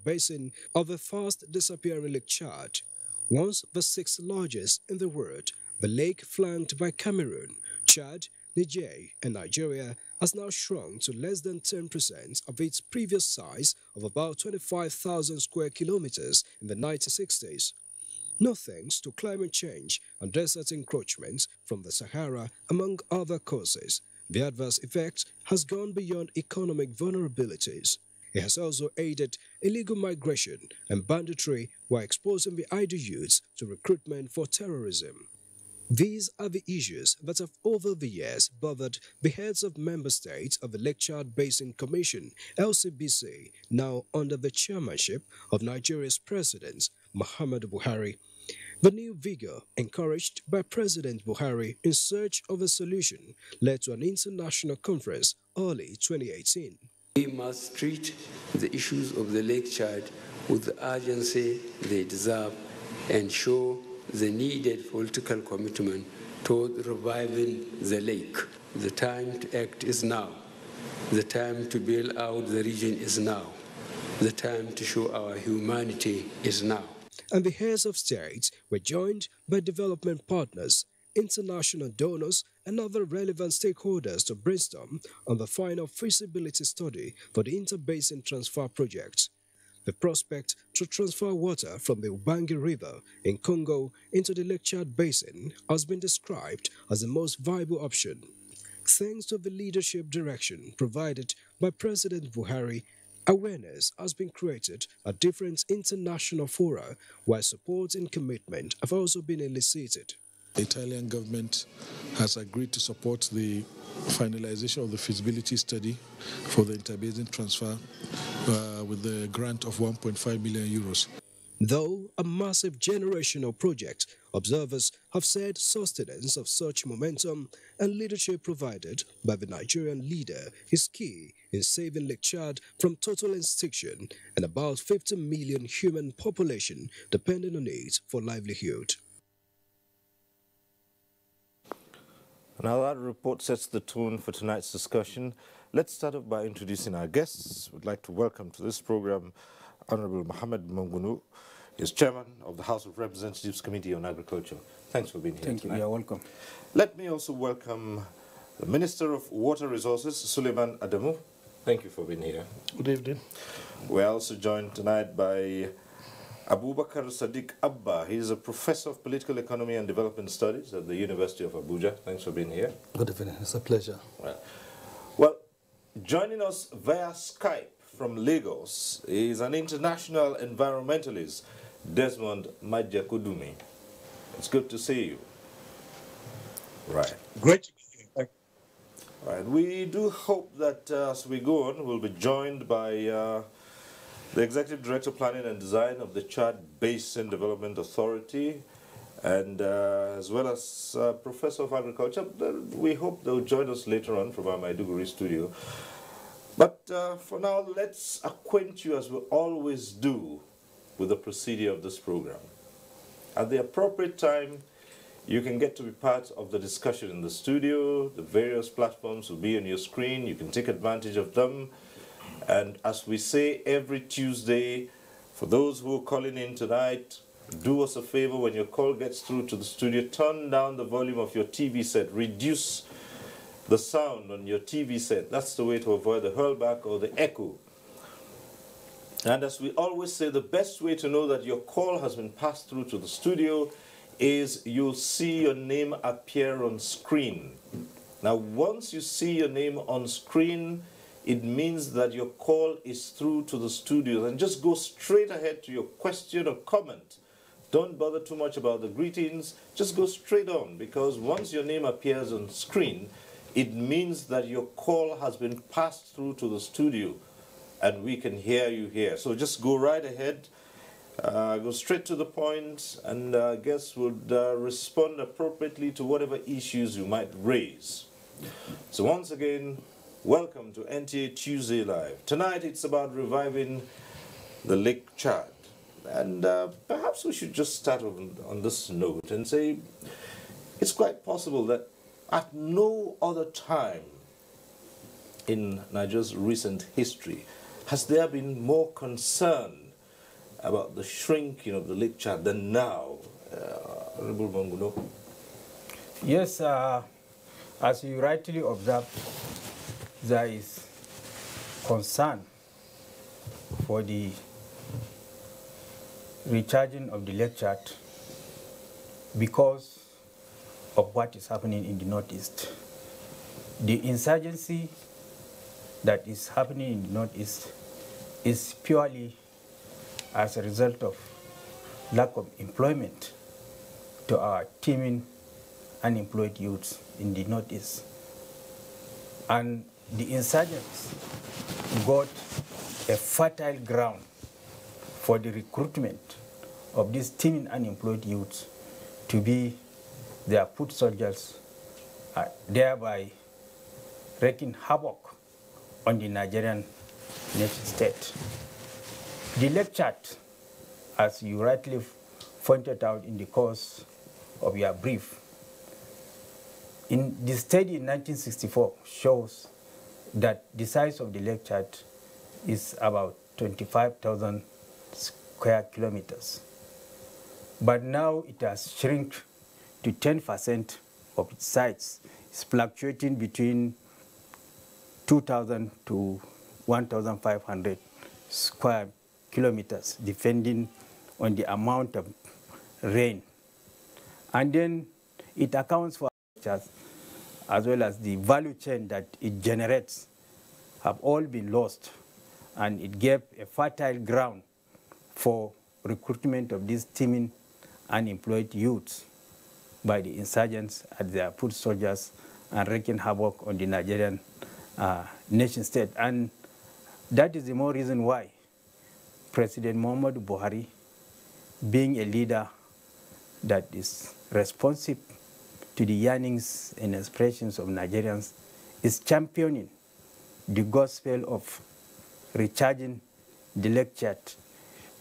basin of the fast disappearing Lake Chad. Once the sixth largest in the world, the lake, flanked by Cameroon, Chad, Niger, and Nigeria, has now shrunk to less than 10% of its previous size of about 25,000 square kilometers in the 1960s. No thanks to climate change and desert encroachment from the Sahara, among other causes, the adverse effect has gone beyond economic vulnerabilities. It has also aided illegal migration and banditry while exposing the idle youths to recruitment for terrorism. These are the issues that have over the years bothered the heads of member states of the Lake Chad Basin Commission, LCBC, now under the chairmanship of Nigeria's President, Muhammadu Buhari. The new vigor, encouraged by President Buhari in search of a solution, led to an international conference early 2018. We must treat the issues of the Lake Chad with the urgency they deserve and show the needed political commitment toward reviving the lake. The time to act is now. The time to bail out the region is now. The time to show our humanity is now. And the heads of states were joined by development partners, international donors, and other relevant stakeholders to brainstorm on the final feasibility study for the Interbasin Transfer Project. The prospect to transfer water from the Ubangi River in Congo into the Lake Chad Basin has been described as the most viable option. Thanks to the leadership direction provided by President Buhari, awareness has been created at different international fora, while support and commitment have also been elicited. The Italian government has agreed to support the finalization of the feasibility study for the interbasin transfer with the grant of 1.5 million euros. Though a massive generational project, observers have said sustenance of such momentum and leadership provided by the Nigerian leader is key in saving Lake Chad from total extinction and about 50 million human population depending on it for livelihood. Now that report sets the tone for tonight's discussion. Let's start off by introducing our guests. We'd like to welcome to this program Honorable Mohammed Mangunu. He's chairman of the House of Representatives Committee on Agriculture. Thanks for being here tonight. Thank you. You're welcome. Let me also welcome the Minister of Water Resources, Suleiman Adamu. Thank you for being here. Good evening. We're also joined tonight by Abubakar Sadiq Abba. He's a professor of political economy and development studies at the University of Abuja. Thanks for being here. Good evening. It's a pleasure. Well, joining us via Skype from Lagos is an international environmentalist, Desmond Majakudumi. It's good to see you. Right. Great to be here. Thank you. Right. We do hope that as we go on, we'll be joined by the Executive Director of Planning and Design of the Chad Basin Development Authority, and as well as Professor of Agriculture. We hope they'll join us later on from our Maiduguri studio. But for now, let's acquaint you, as we always do, with the procedure of this program. At the appropriate time, you can get to be part of the discussion in the studio. The various platforms will be on your screen. You can take advantage of them. And as we say every Tuesday, for those who are calling in tonight, do us a favor: when your call gets through to the studio, turn down the volume of your TV set, reduce the sound on your TV set. That's the way to avoid the hurlback or the echo. And as we always say, the best way to know that your call has been passed through to the studio is you'll see your name appear on screen. Now, once you see your name on screen, it means that your call is through to the studio. And just go straight ahead to your question or comment. Don't bother too much about the greetings. Just go straight on, because once your name appears on screen, it means that your call has been passed through to the studio and we can hear you here. So just go right ahead, go straight to the point, and guests would respond appropriately to whatever issues you might raise. So once again, welcome to NTA Tuesday Live. Tonight it's about reviving the Lake Chad. And perhaps we should just start on this note and say it's quite possible that at no other time in Nigeria's recent history has there been more concern about the shrinking of the Lake Chad than now, Honorable Manguno? Yes, as you rightly observed, there is concern for the recharging of the Lake Chad because of what is happening in the Northeast. The insurgency that is happening in the Northeast is purely as a result of lack of employment to our teeming unemployed youths in the Northeast. And the insurgents got a fertile ground for the recruitment of these teeming unemployed youths to be their foot soldiers, thereby wreaking havoc on the Nigerian nation state. The Lake Chad, as you rightly pointed out in the course of your brief, in the study in 1964 shows that the size of the Lake Chad is about 25,000 square kilometers. But now it has shrunk to 10% of its size. It's fluctuating between 2,000 to 1,500 square kilometers, depending on the amount of rain. And then it accounts for as well as the value chain that it generates have all been lost, and it gave a fertile ground for recruitment of these teeming unemployed youths by the insurgents as their foot soldiers and wreaking havoc on the Nigerian nation state. And that is the more reason why President Muhammadu Buhari, being a leader that is responsive to the yearnings and aspirations of Nigerians, is championing the gospel of recharging the Lake Chad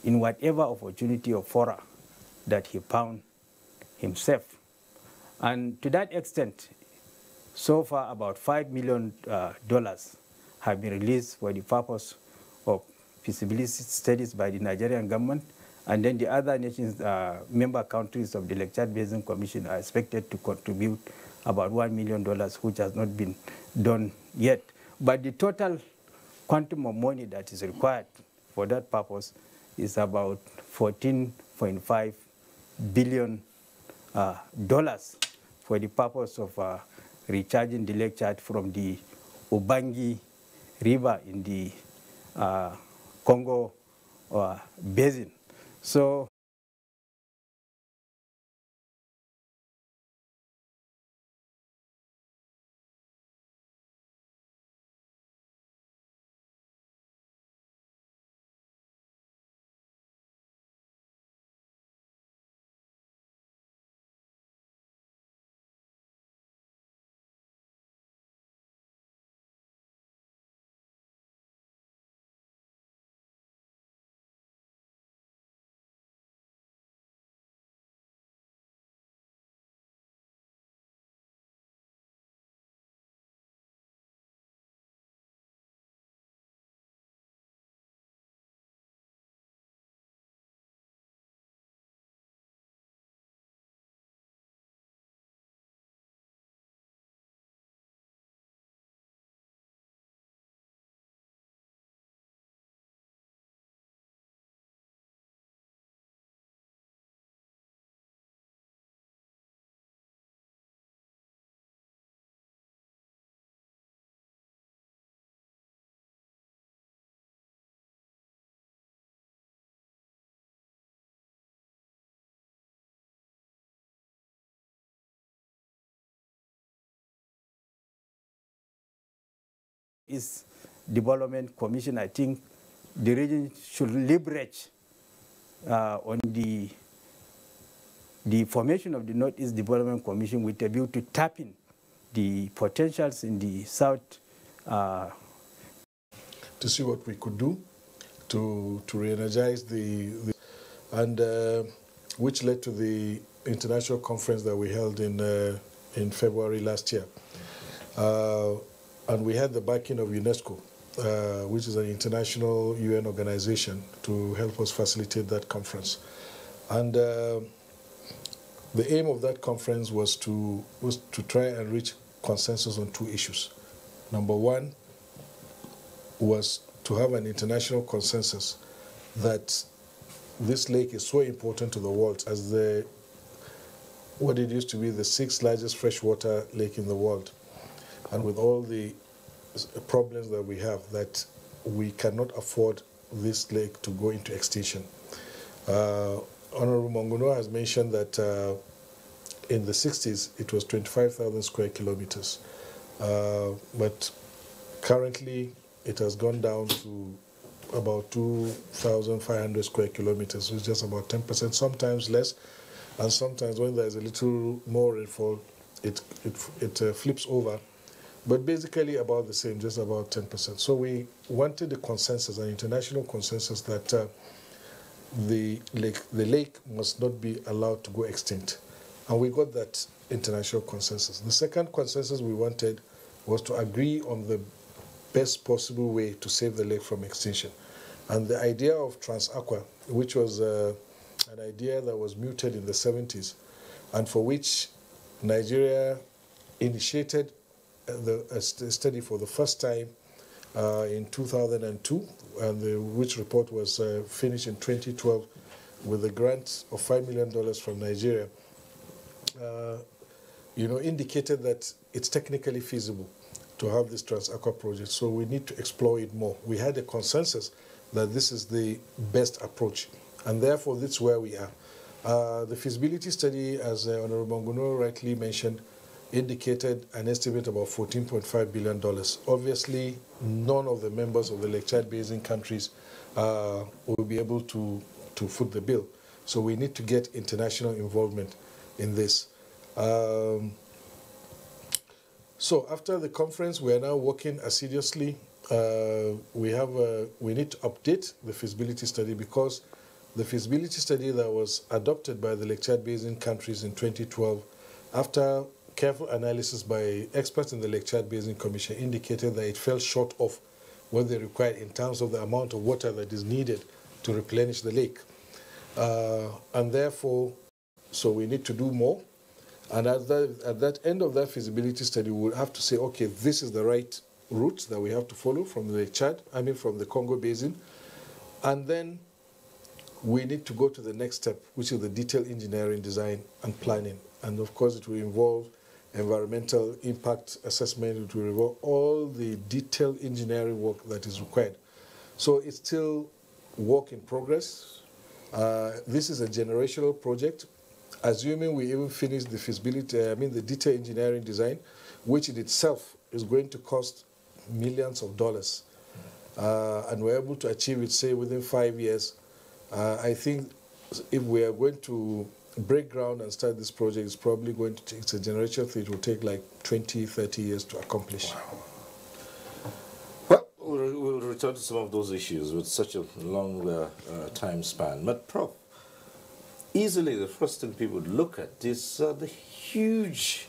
in whatever opportunity or fora that he found himself. And to that extent, so far about $5 million have been released for the purpose of feasibility studies by the Nigerian government, and then the other nations, member countries of the Lake Chad Basin Commission are expected to contribute about $1 million, which has not been done yet. But the total quantum of money that is required for that purpose is about $14.5 billion for the purpose of recharging the Lake Chad from the Ubangi River in the Congo Basin. So is Development Commission, I think the region should leverage on the formation of the Northeast Development Commission with a view to tapping the potentials in the South. To see what we could do to re-energize and which led to the international conference that we held in February last year. And we had the backing of UNESCO which is an international UN organization, to help us facilitate that conference. And the aim of that conference was to try and reach consensus on two issues. Number one was to have an international consensus that this lake is so important to the world as what it used to be the 6th largest freshwater lake in the world. And with all the problems that we have, that we cannot afford this lake to go into extinction. Honorable Monguno has mentioned that in the 60s it was 25,000 square kilometers, but currently it has gone down to about 2,500 square kilometers, which is just about 10%, sometimes less, and sometimes when there's a little more rainfall, it flips over. But basically about the same, just about 10%. So we wanted a consensus, an international consensus, that the lake must not be allowed to go extinct. And we got that international consensus. The second consensus we wanted was to agree on the best possible way to save the lake from extinction. And the idea of TransAqua, which was an idea that was mooted in the 70s, and for which Nigeria initiated a study for the first time in 2002, and which report was finished in 2012 with a grant of $5 million from Nigeria, indicated that it's technically feasible to have this TransAqua project, so we need to explore it more. We had a consensus that this is the best approach, and therefore this is where we are. The feasibility study, as Honorable Monguno rightly mentioned, indicated an estimate about $14.5 billion. Obviously, none of the members of the Lake Chad Basin countries will be able to foot the bill. So we need to get international involvement in this. So after the conference, we are now working assiduously. We need to update the feasibility study, because the feasibility study that was adopted by the Lake Chad Basin countries in 2012, after careful analysis by experts in the Lake Chad Basin Commission, indicated that it fell short of what they required in terms of the amount of water that is needed to replenish the lake. And therefore, so we need to do more. And at that end of that feasibility study, we will have to say, okay, this is the right route that we have to follow from the Lake Chad, from the Congo Basin. And then we need to go to the next step, which is the detailed engineering, design, and planning. And of course, it will involve environmental impact assessment. It will involve all the detailed engineering work that is required. So it's still work in progress. This is a generational project. Assuming we even finish the feasibility, the detailed engineering design, which in itself is going to cost millions of dollars, and we're able to achieve it, say, within 5 years, I think if we are going to break ground and start this project, it's probably going to take, it's a generational thing, it will take like 20, 30 years to accomplish. Well, we'll return to some of those issues with such a long time span. But Prof, easily the first thing people would look at is the huge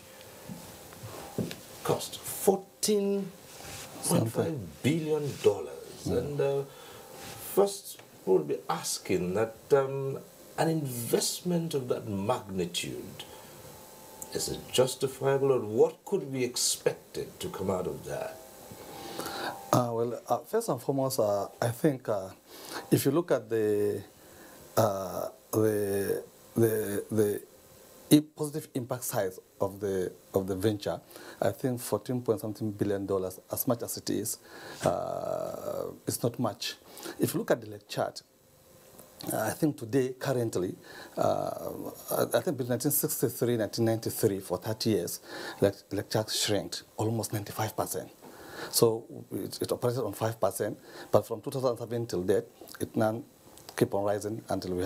cost, $14.5 billion. And first we'll be asking that an investment of that magnitude, is it justifiable, or what could be expected to come out of that? First and foremost, I think if you look at the positive impact size of the venture, I think $14.something billion, as much as it is not much. If you look at the Lake Chad, I think today, currently, I think between 1963 and 1993, for 30 years, Lake Chad shrank almost 95%. So it operated on 5%, but from 2007 till date, it now keep on rising until we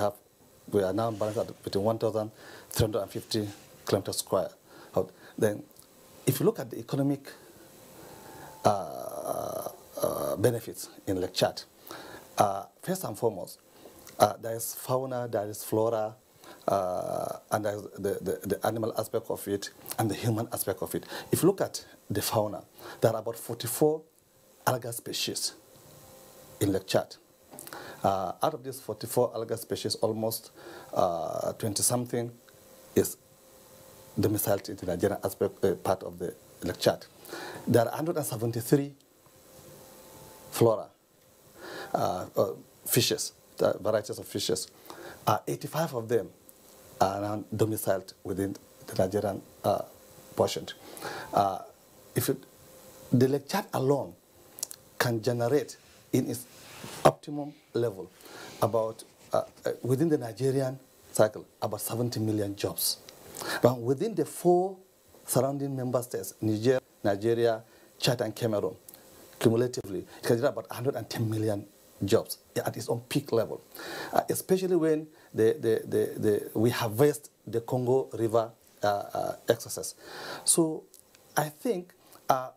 are now balanced at between 1,350 kilometers square. Then, if you look at the economic benefits in Lake Chad, first and foremost, there is fauna, there is flora, and there's the animal aspect of it and the human aspect of it. If you look at the fauna, there are about 44 alga species in Lake Chad. Out of these 44 alga species, almost 20-something is domiciled in the Nigerian aspect part of the Lake Chad. There are 173 flora, fishes, varieties of fishes. 85 of them are now domiciled within the Nigerian portion. The Lake Chad alone can generate in its optimum level about, within the Nigerian cycle, about 70 million jobs. But within the 4 surrounding member states, Nigeria, Chad, and Cameroon, cumulatively, it can generate about 110 million jobs at its own peak level, especially when we harvest the Congo River excesses. So I think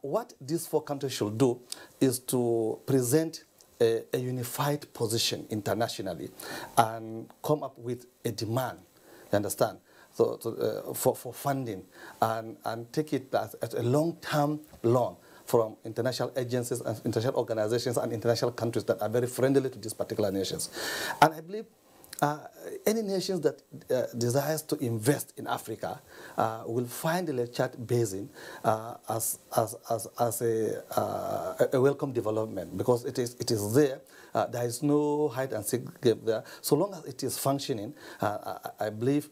what these 4 countries should do is to present a unified position internationally and come up with a demand, you understand, for funding and take it as a long-term loan from international agencies and international organizations and international countries that are very friendly to these particular nations. And I believe any nations that desires to invest in Africa will find the Lake Chad Basin as a welcome development, because it is there. There is no hide and seek game there. So long as it is functioning, I believe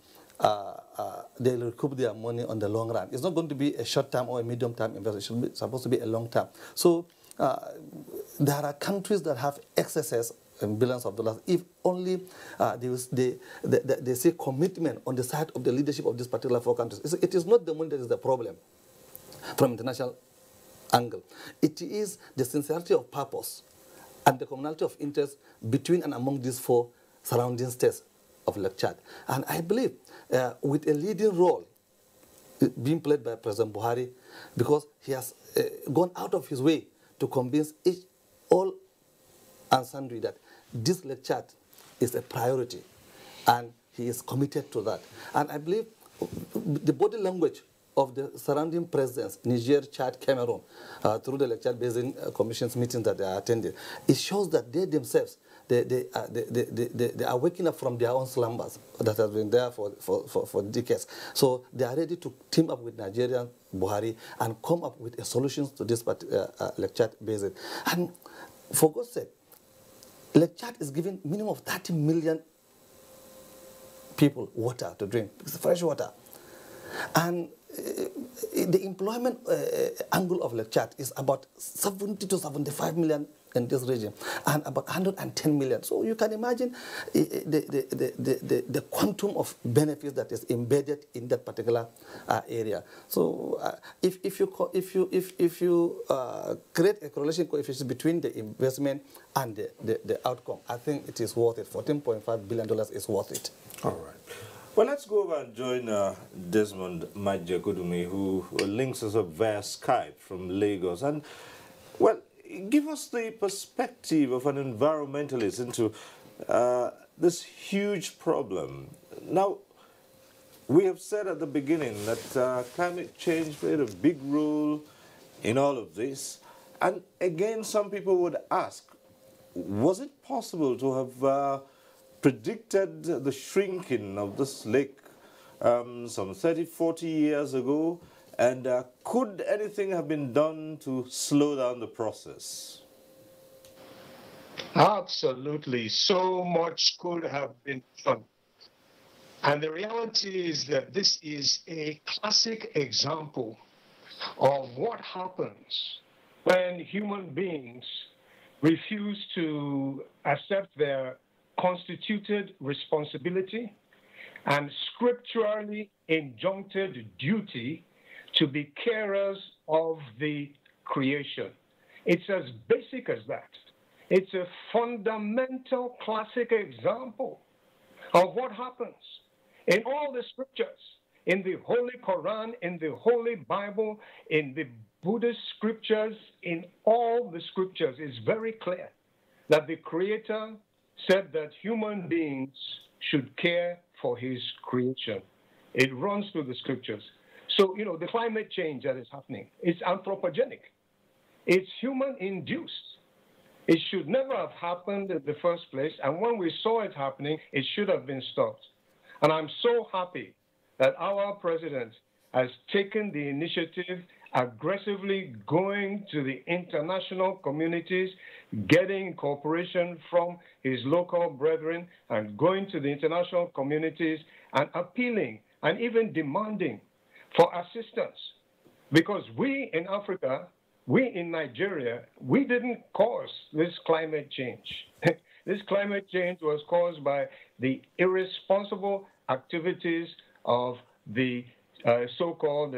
they'll recoup their money on the long run. It's not going to be a short-term or a medium-term investment. It's supposed to be a long-term. So there are countries that have excesses in billions of dollars. If only they see commitment on the side of the leadership of these particular 4 countries. It is not the money that is the problem from international angle. It is the sincerity of purpose and the commonality of interest between and among these 4 surrounding states of Lake Chad. And I believe with a leading role being played by President Buhari, because he has gone out of his way to convince all and sundry that this Lake Chad is a priority, and he is committed to that. And I believe the body language of the surrounding presidents, Niger, Chad, Cameroon, through the Lake Chad Basin Commission's meetings that they are attending, it shows that they themselves, they are waking up from their own slumbers that have been there for decades. So they are ready to team up with Nigerian Buhari and come up with a solutions to this Lake Chad Basin. And for God's sake, Lake Chad is giving minimum of 30 million people water to drink. It's fresh water. And the employment angle of Lake Chad is about 70 to 75 million in this region, and about 110 million. So you can imagine the quantum of benefits that is embedded in that particular area. So if you create a correlation coefficient between the investment and the outcome, I think it is worth it. $14.5 billion is worth it. All right. Well, let's go over and join Desmond Majagodumi, who links us up via Skype from Lagos. And, well, give us the perspective of an environmentalist into this huge problem. Now, we have said at the beginning that climate change played a big role in all of this. And again, some people would ask, was it possible to have predicted the shrinking of this lake some 30, 40 years ago? And could anything have been done to slow down the process? Absolutely. So much could have been done. And the reality is that this is a classic example of what happens when human beings refuse to accept their constituted responsibility and scripturally injuncted duty to be carers of the creation. It's as basic as that. It's a fundamental classic example of what happens in all the scriptures, in the Holy Quran, in the Holy Bible, in the Buddhist scriptures, in all the scriptures. It's very clear that the Creator said that human beings should care for his creation. It runs through the scriptures. So, the climate change that is happening is anthropogenic. It's human-induced. It should never have happened in the first place, and when we saw it happening, it should have been stopped. And I'm so happy that our president has taken the initiative, aggressively going to the international communities, getting cooperation from his local brethren, and going to the international communities and appealing and even demanding for assistance. Because we in Africa, we in Nigeria, we didn't cause this climate change. This climate change was caused by the irresponsible activities of the so-called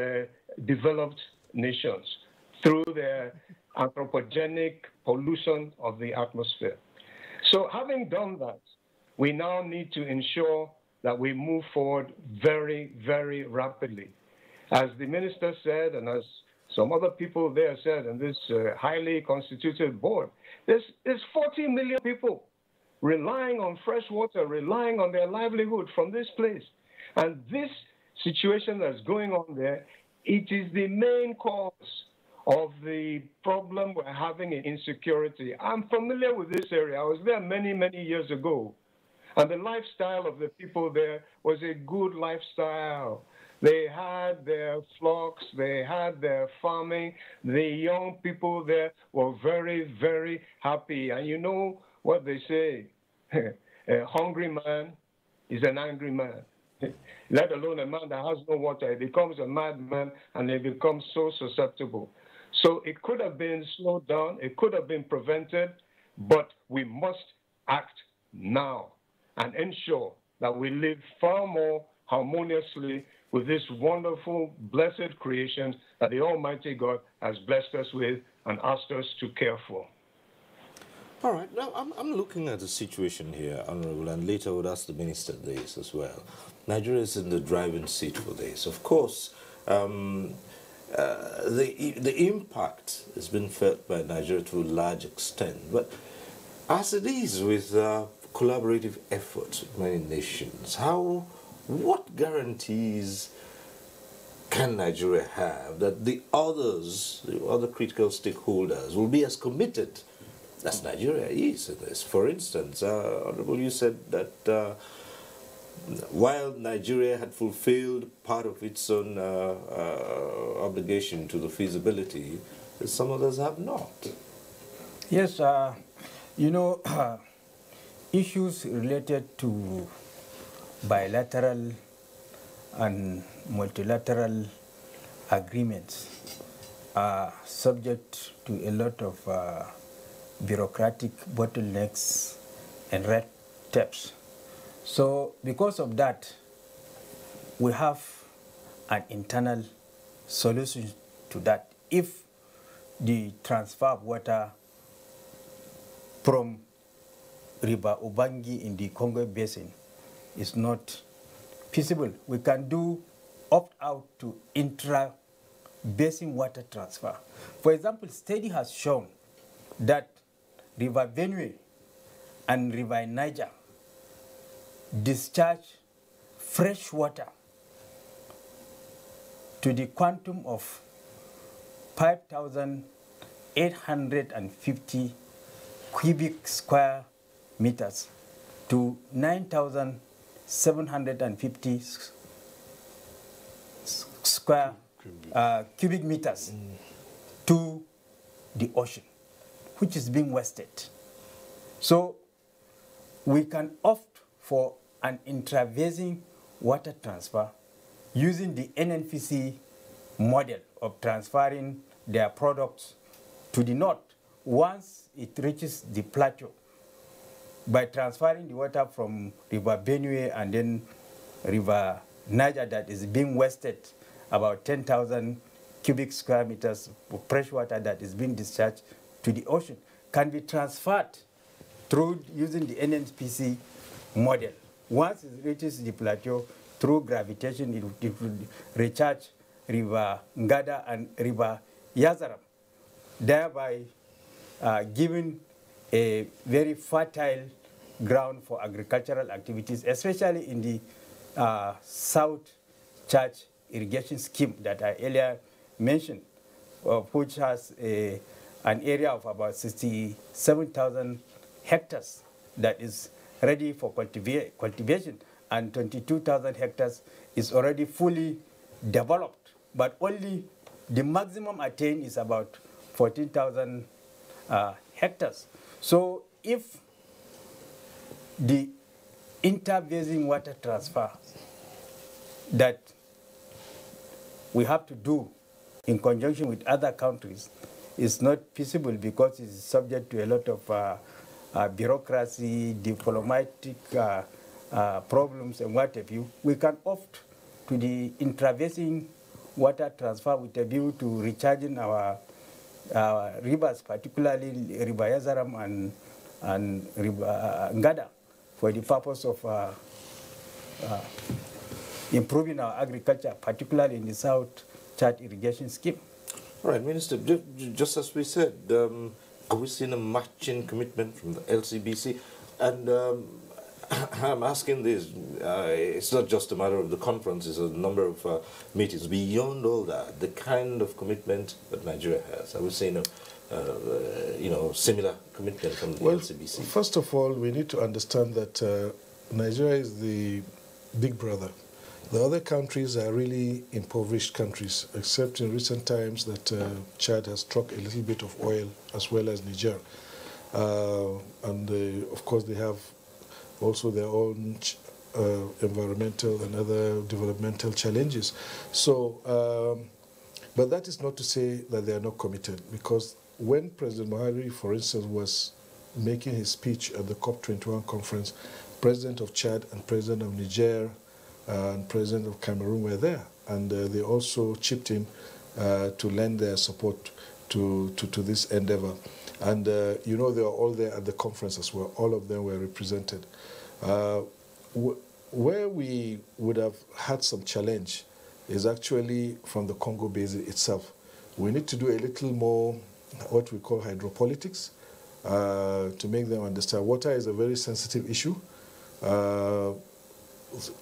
developed nations through their anthropogenic pollution of the atmosphere. So having done that, we now need to ensure that we move forward very, very rapidly. As the minister said, and as some other people there said in this highly constituted board, there's 40 million people relying on fresh water, relying on their livelihood from this place. And this situation that's going on there, it is the main cause of the problem we're having in insecurity. I'm familiar with this area. I was there many, many years ago. And the lifestyle of the people there was a good lifestyle. They had their flocks, they had their farming. The young people there were very, very happy. And you know what they say, a hungry man is an angry man. Let alone a man that has no water, he becomes a madman and he becomes so susceptible. So it could have been slowed down, it could have been prevented, but we must act now and ensure that we live far more harmoniously with this wonderful, blessed creation that the Almighty God has blessed us with and asked us to care for. All right, now I'm looking at the situation here, Honorable, and later I would ask the Minister this as well. Nigeria is in the driving seat for this. Of course, the impact has been felt by Nigeria to a large extent, but as it is with collaborative efforts with many nations, what guarantees can Nigeria have that the other critical stakeholders will be as committed as Nigeria is in this? For instance, Honorable, you said that while Nigeria had fulfilled part of its own obligation to the feasibility, some others have not. Yes, you know, issues related to bilateral and multilateral agreements are subject to a lot of bureaucratic bottlenecks and red tapes. So because of that, we have an internal solution to that. If the transfer of water from River Ubangi in the Congo Basin is not feasible, we can do opt-out to intra-basin water transfer. For example, study has shown that River Benue and River Niger discharge fresh water to the quantum of 5,850 cubic square meters to 9,750 square cubic meters to the ocean, which is being wasted. So we can opt for an intrabasin water transfer using the NNPC model of transferring their products to the north once it reaches the plateau, by transferring the water from River Benue and then River Niger that is being wasted, about 10,000 cubic square meters of fresh water that is being discharged to the ocean, can be transferred through using the NNPC model. Once it reaches the plateau, through gravitation, it will recharge River Ngada and River Yazaram, thereby giving a very fertile ground for agricultural activities, especially in the South Church irrigation scheme that I earlier mentioned, which has a an area of about 67,000 hectares that is ready for cultivation, and 22,000 hectares is already fully developed, but only the maximum attained is about 14,000 hectares. So if the inter-basin water transfer that we have to do in conjunction with other countries is not feasible because it is subject to a lot of bureaucracy, diplomatic problems and what have you, we can opt to the intrabasin water transfer with a view to recharging our rivers, particularly River Yazaram and River Ngada, for the purpose of improving our agriculture, particularly in the South Chad irrigation scheme. All right, Minister, just as we said, are we seeing a matching commitment from the LCBC? And I'm asking this, it's not just a matter of the conference, it's a number of meetings. Beyond all that, the kind of commitment that Nigeria has, are we seeing a similar commitment from the LCBC? First of all, we need to understand that Nigeria is the big brother. The other countries are really impoverished countries, except in recent times that Chad has struck a little bit of oil, as well as Niger. Of course, they have also their own environmental and other developmental challenges. So, but that is not to say that they are not committed, because when President Buhari, for instance, was making his speech at the COP21 conference, President of Chad and President of Niger and President of Cameroon were there, and they also chipped in to lend their support to this endeavor. And they were all there at the conference as well. All of them were represented. Where we would have had some challenge is actually from the Congo Basin itself. We need to do a little more what we call hydropolitics to make them understand water is a very sensitive issue.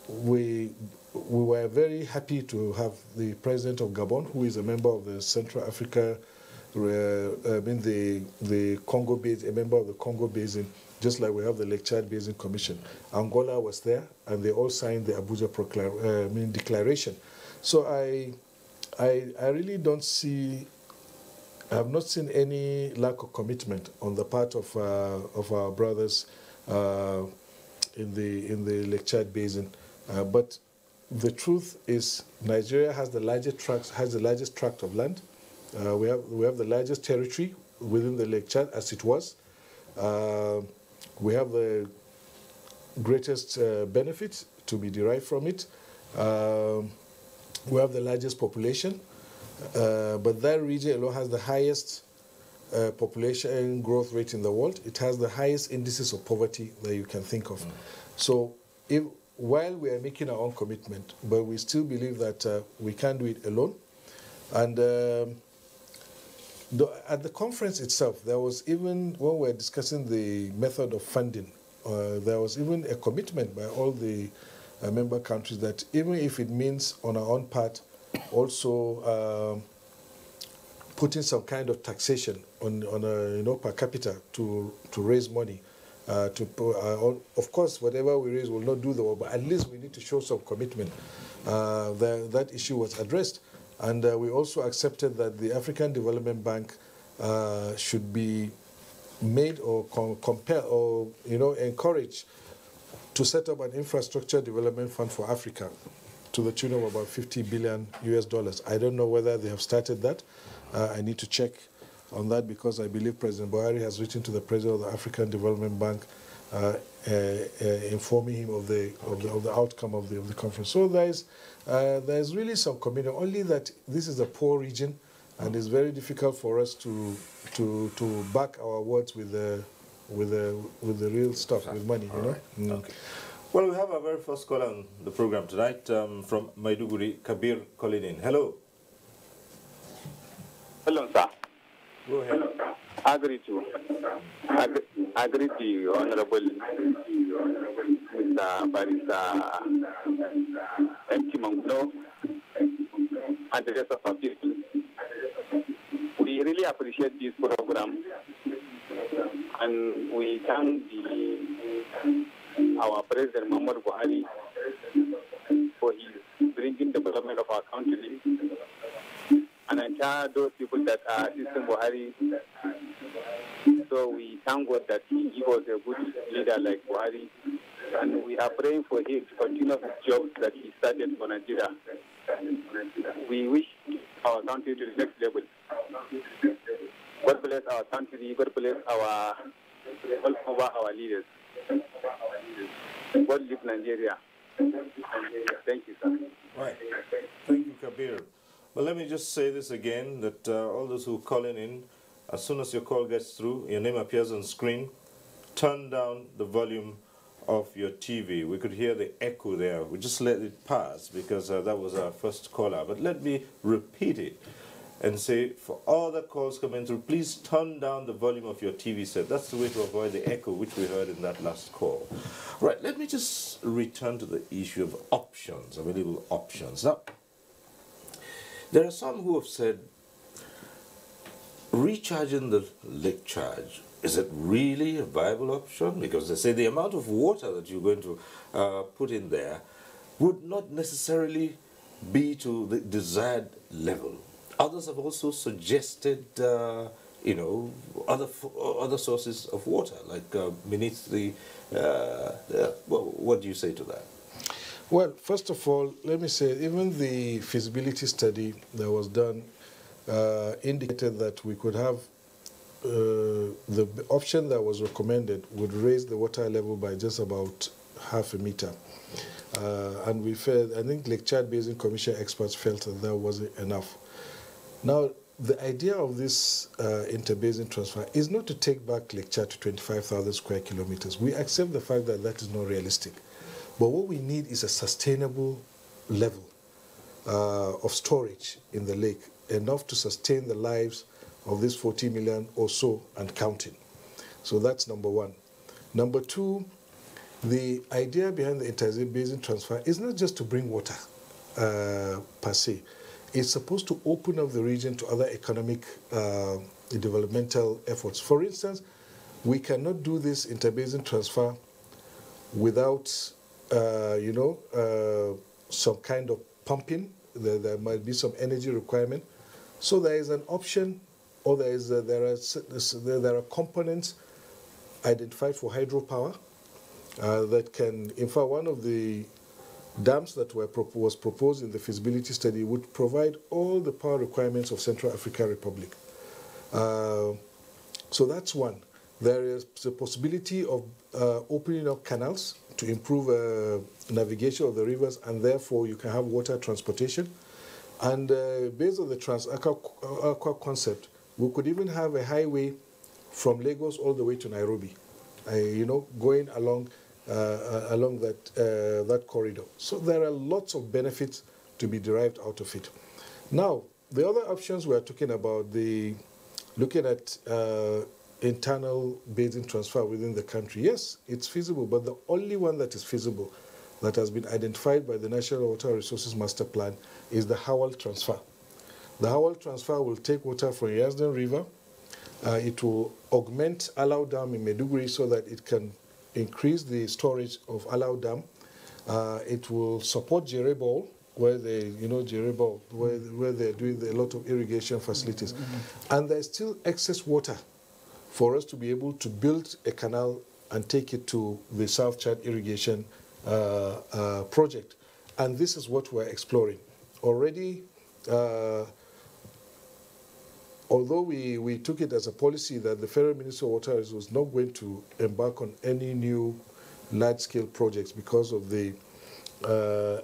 We were very happy to have the president of Gabon, who is a member of the Central Africa, the Congo Basin, a member of the Congo Basin, just like we have the Lake Chad Basin Commission. Angola was there, and they all signed the Abuja Declaration. So I really don't see, I have not seen any lack of commitment on the part of our brothers in the Lake Chad Basin, but the truth is Nigeria has the largest tract of land. We have the largest territory within the Lake Chad, as it was. We have the greatest benefit to be derived from it. We have the largest population, but that region alone has the highest population growth rate in the world. It has the highest indices of poverty that you can think of. So while we are making our own commitment, but we still believe that we can't do it alone. And at the conference itself, there was even, when we were discussing the method of funding, there was even a commitment by all the member countries that even if it means on our own part also putting some kind of taxation on a per capita to raise money. Of course, whatever we raise will not do the work, but at least we need to show some commitment. That issue was addressed, and we also accepted that the African Development Bank should be made or compel or encouraged to set up an infrastructure development fund for Africa to the tune of about $50 billion US. I don't know whether they have started that. I need to check on that, because I believe President Buhari has written to the President of the African Development Bank informing him of the outcome of the conference. So there's really some commitment, only that this is a poor region, and it's very difficult for us to back our words with the real stuff, with money, Okay. Well, we have our very first caller on the program tonight from Maiduguri, Kabir calling in. Hello. Hello, sir. Go ahead. Agree to Honorable Mr. Barista M. Kimangno and the rest of our people. We really appreciate this program, and we thank our President Muhammad Buhari for his bringing development of our country, and entire those people that are assisting Buhari. So we thank God that he gave us a good leader like Buhari, and we are praying for him to continue the jobs that he started for Nigeria. We wish our country to the next level. God bless our country. God bless all over our leaders. God live Nigeria. Thank you, sir. Right. Thank you, Kabir. But let me just say this again, that all those who are calling in, as soon as your call gets through, your name appears on screen, turn down the volume of your TV. We could hear the echo there. We just let it pass because that was our first caller. But let me repeat it and say, for all the calls coming through, please turn down the volume of your TV set. That's the way to avoid the echo, which we heard in that last call. Right, let me just return to the issue of options, available options. Now, there are some who have said, recharging the lake charge, is it really a viable option? Because they say the amount of water that you're going to put in there would not necessarily be to the desired level. Others have also suggested, you know, other sources of water, like beneath the. Well, what do you say to that? Well, first of all, let me say, even the feasibility study that was done indicated that we could have the option that was recommended would raise the water level by just about half a meter. And we felt, I think Lake Chad Basin Commission experts felt that that wasn't enough. Now, the idea of this interbasin transfer is not to take back Lake Chad to 25,000 square kilometers. We accept the fact that that is not realistic. But what we need is a sustainable level of storage in the lake, enough to sustain the lives of these 40 million or so and counting. So that's number one. Number two, the idea behind the interbasin transfer is not just to bring water per se. It's supposed to open up the region to other economic developmental efforts. For instance, we cannot do this interbasin transfer without, some kind of pumping. There might be some energy requirement. So there is an option, or there are components identified for hydropower that can, in fact, one of the dams that was proposed in the feasibility study would provide all the power requirements of Central African Republic. So that's one. There is the possibility of opening up canals to improve navigation of the rivers, and therefore you can have water transportation. And based on the Trans-Aqua concept, we could even have a highway from Lagos all the way to Nairobi, going along that corridor. So there are lots of benefits to be derived out of it. Now, the other options we are talking about, looking at internal basin transfer within the country. Yes, it's feasible, but the only one that is feasible that has been identified by the National Water Resources Master Plan is the Howell transfer. The Howell transfer will take water from Yazdan River. It will augment Alau Dam in Maiduguri so that it can increase the storage of Alau Dam. It will support Jerebol, where where they're doing a lot of irrigation facilities. And there's still excess water for us to be able to build a canal and take it to the South Chad irrigation project. And this is what we're exploring. Already, although we took it as a policy that the Federal Ministry of Water was not going to embark on any new large-scale projects because of the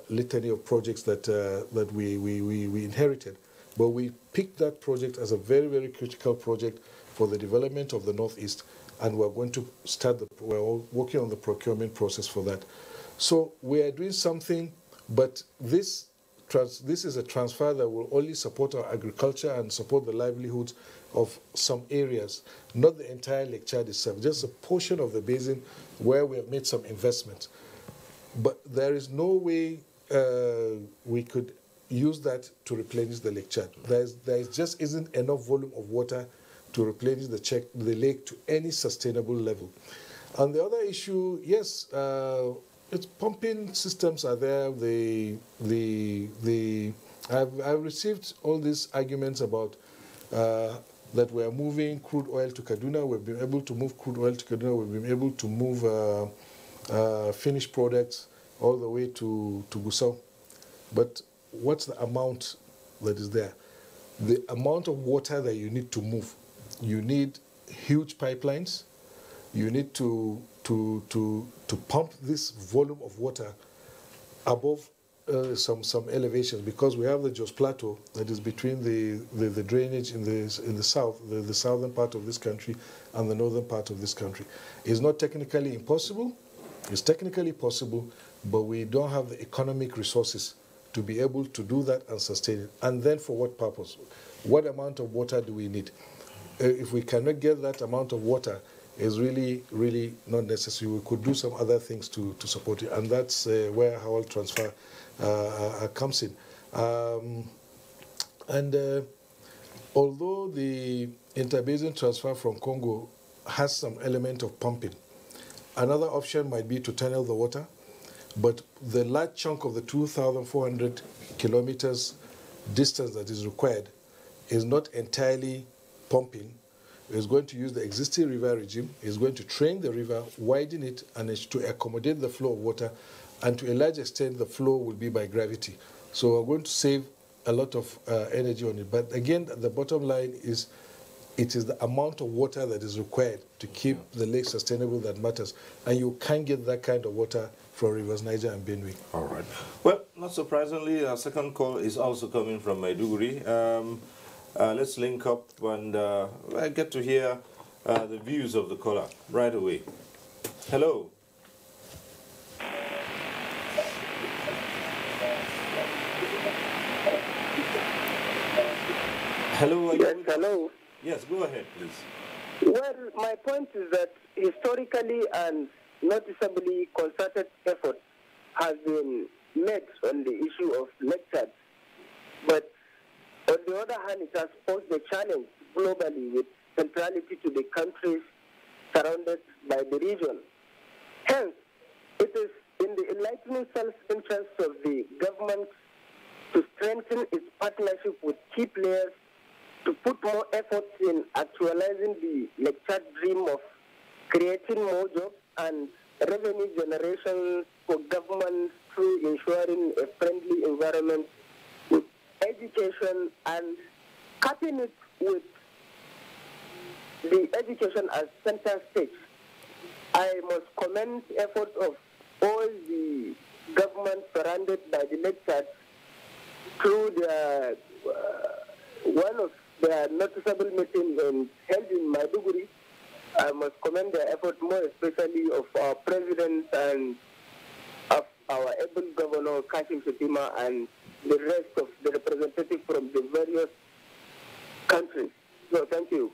litany of projects that we inherited. But we picked that project as a very, very critical project for the development of the Northeast, and we're going to we're all working on the procurement process for that. So we are doing something, but this is a transfer that will only support our agriculture and support the livelihoods of some areas, not the entire Lake Chad itself, just a portion of the basin where we have made some investments. But there is no way we could use that to replenish the Lake Chad. There just isn't enough volume of water to replenish the lake to any sustainable level. And the other issue, yes, its pumping systems are there. I've received all these arguments about that we are moving crude oil to Kaduna. We've been able to move crude oil to Kaduna. We've been able to move finished products all the way to Gusau. But what's the amount that is there? The amount of water that you need to move. You need huge pipelines. You need to pump this volume of water above some elevation, because we have the Jos Plateau that is between the drainage in the south, the southern part of this country, and the northern part of this country. It's not technically impossible. It's technically possible, but we don't have the economic resources to be able to do that and sustain it. And then for what purpose? What amount of water do we need? If we cannot get that amount of water, is really, really not necessary. We could do some other things to support it, and that's where Howell transfer comes in. Although the interbasin transfer from Congo has some element of pumping, another option might be to tunnel the water, but the large chunk of the 2,400 kilometers distance that is required is not entirely pumping. Is going to use the existing river regime, is going to train the river, widen it, and it's to accommodate the flow of water, and to a large extent the flow will be by gravity. So we're going to save a lot of energy on it. But again, the bottom line is it is the amount of water that is required to keep the lake sustainable that matters. And you can't get that kind of water from rivers Niger and Benue. All right. Well, not surprisingly, our second call is also coming from Maiduguri. Let's link up and I get to hear the views of the caller right away. Hello. Hello. Yes, hello. Yes, go ahead, please. Well, my point is that historically and noticeably concerted effort has been made on the issue of Lake Chad. But on the other hand, it has posed a challenge globally with centrality to the countries surrounded by the region. Hence, it is in the enlightening self-interest of the government to strengthen its partnership with key players, to put more effort in actualizing the Lake Chad dream of creating more jobs and revenue generation for government through ensuring a friendly environment with education and capping it with the education as center stage. I must commend efforts of all the governments surrounded by the Lake Chad through the one of their noticeable meetings held in Maiduguri. I must commend their effort more especially of our president and of our able governor, Kashim Shettima, and the rest of the representatives from the various countries. So thank you.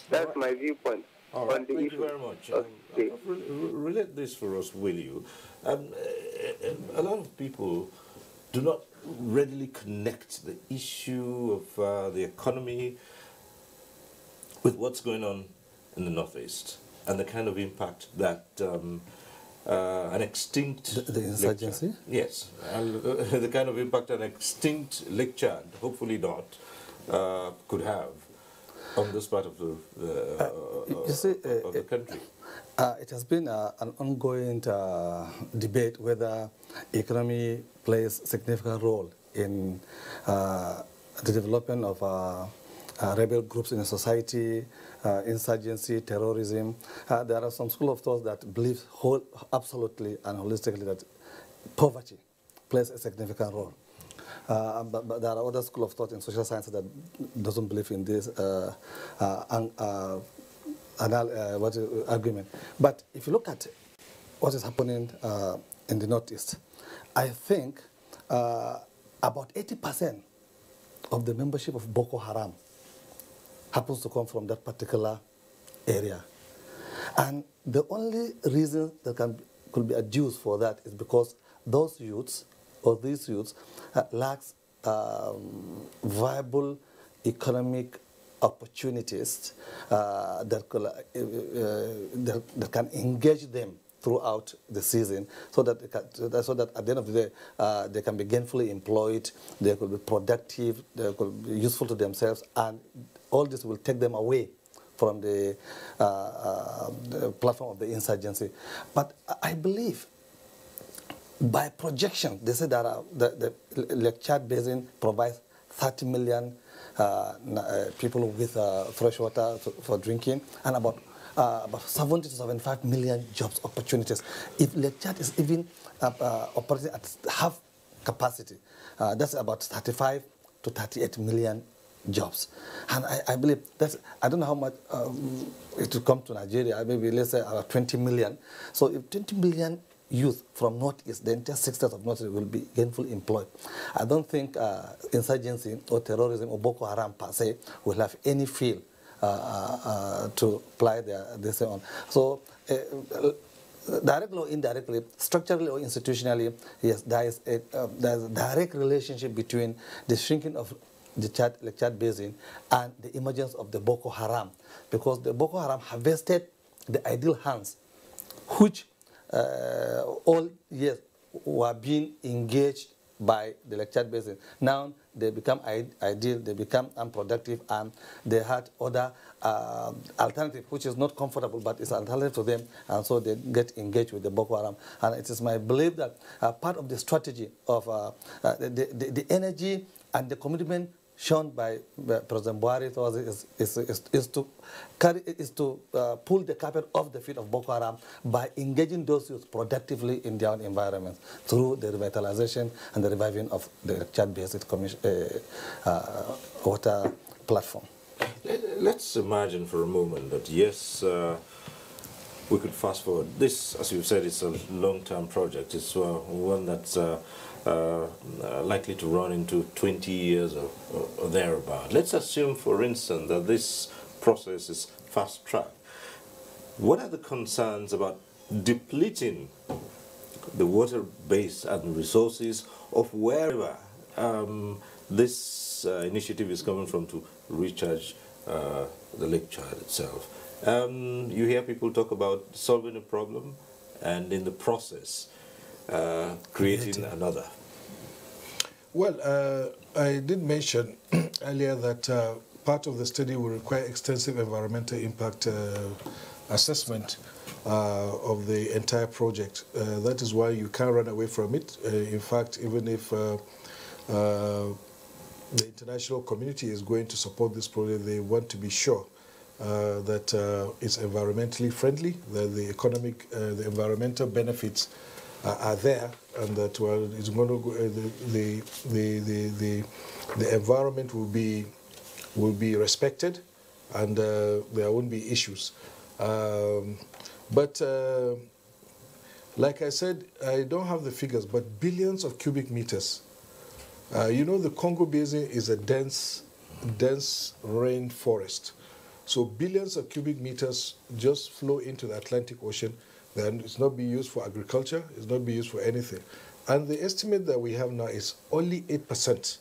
That's my viewpoint. All right, on the thank issue. you very much. Okay. Relate this for us, will you? A lot of people do not readily connect the issue of the economy with what's going on in the Northeast and the kind of impact that an extinct... The insurgency? Lake Chad, yes, the kind of impact an extinct Lake Chad, hopefully not, could have on this part of the country. It has been an ongoing debate whether economy plays a significant role in the development of rebel groups in a society, insurgency, terrorism. There are some school of thought that believe absolutely and holistically that poverty plays a significant role. But there are other school of thought in social sciences that doesn't believe in this argument. But if you look at what is happening in the Northeast, I think about 80% of the membership of Boko Haram happens to come from that particular area. And the only reason that could be adduced for that is because those youths, or these youths, lacks viable economic opportunities that can engage them throughout the season, so that at the end of the day they can be gainfully employed, they could be productive, they could be useful to themselves, and all this will take them away from the platform of the insurgency. But I believe, by projection, they say that the Lake Chad Basin provides 30 million people with fresh water for drinking, and about 70 to 75 million jobs opportunities. If Lake Chad is even operating at half capacity, that's about 35 to 38 million jobs. And I believe that's, I don't know how much it will come to Nigeria, maybe let's say 20 million. So if 20 million youth from Northeast, the entire 6 states of Northeast will be gainfully employed, I don't think insurgency or terrorism or Boko Haram per se will have any field to apply this on. So directly or indirectly, structurally or institutionally, yes, there's a direct relationship between the shrinking of the Lake Chad Basin and the emergence of the Boko Haram, because the Boko Haram harvested the ideal hands, which all years were being engaged by the Lake Chad Basin. Now they become ideal, they become unproductive, and they had other alternative, which is not comfortable, but it's alternative to them, and so they get engaged with the Boko Haram. And it is my belief that part of the strategy of the energy and the commitment shown by President Buhari is to pull the carpet off the feet of Boko Haram by engaging those youth productively in their own environments through the revitalization and the reviving of the Chad Basin water platform. Let's imagine for a moment that, yes, we could fast forward. This, as you've said, is a long-term project. It's one that's likely to run into 20 years or thereabout. Let's assume, for instance, that this process is fast-tracked. What are the concerns about depleting the water base and resources of wherever this initiative is coming from to recharge the Lake Chad itself? You hear people talk about solving a problem and in the process creating another. Well, I did mention earlier that part of the study will require extensive environmental impact assessment of the entire project. That is why you can't run away from it. In fact, even if the international community is going to support this project, they want to be sure that it's environmentally friendly, that the environmental benefits are there, and that it's going to go, the environment will be respected, and there won't be issues. But like I said, I don't have the figures, but billions of cubic meters. You know, the Congo Basin is a dense rain forest. So billions of cubic meters just flow into the Atlantic Ocean. Then it's not being used for agriculture, it's not being used for anything. And the estimate that we have now is only 8%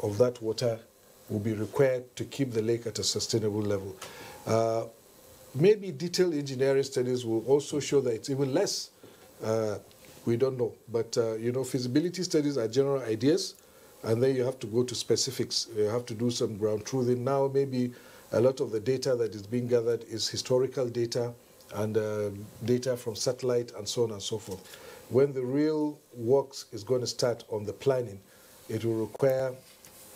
of that water will be required to keep the lake at a sustainable level. Maybe detailed engineering studies will also show that it's even less. We don't know. But, you know, feasibility studies are general ideas, and then you have to go to specifics. You have to do some ground truthing. Now, maybe a lot of the data that is being gathered is historical data and data from satellite and so on and so forth. When the real works is going to start on the planning, it will require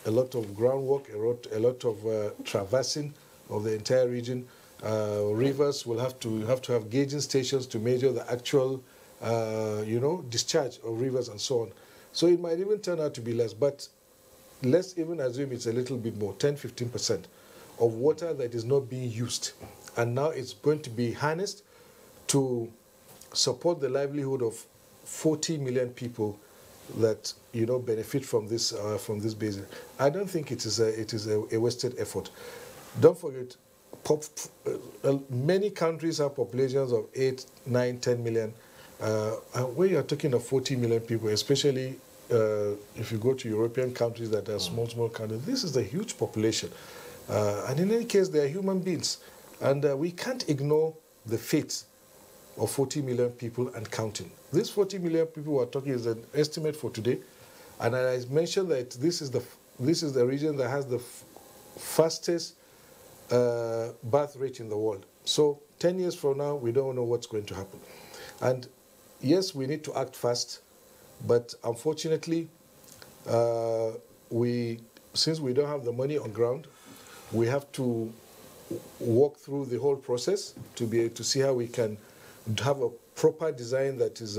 a lot of groundwork, a lot of traversing of the entire region. Rivers will have to have gauging stations to measure the actual, you know, discharge of rivers and so on. So it might even turn out to be less, but let's even assume it's a little bit more, 10–15% of water that is not being used. And now it's going to be harnessed to support the livelihood of 40 million people that, you know, benefit from this basin. I don't think it is a wasted effort. Don't forget, many countries have populations of 8, 9, 10 million. And when you're talking of 40 million people, especially if you go to European countries that are small countries, this is a huge population. And in any case, they are human beings. And we can't ignore the fate of 40 million people and counting. This 40 million people we're talking is an estimate for today. And I mentioned that this is the region that has the fastest birth rate in the world. So 10 years from now, we don't know what's going to happen. And yes, we need to act fast, but unfortunately, since we don't have the money on ground, we have to walk through the whole process to be able to see how we can have a proper design that is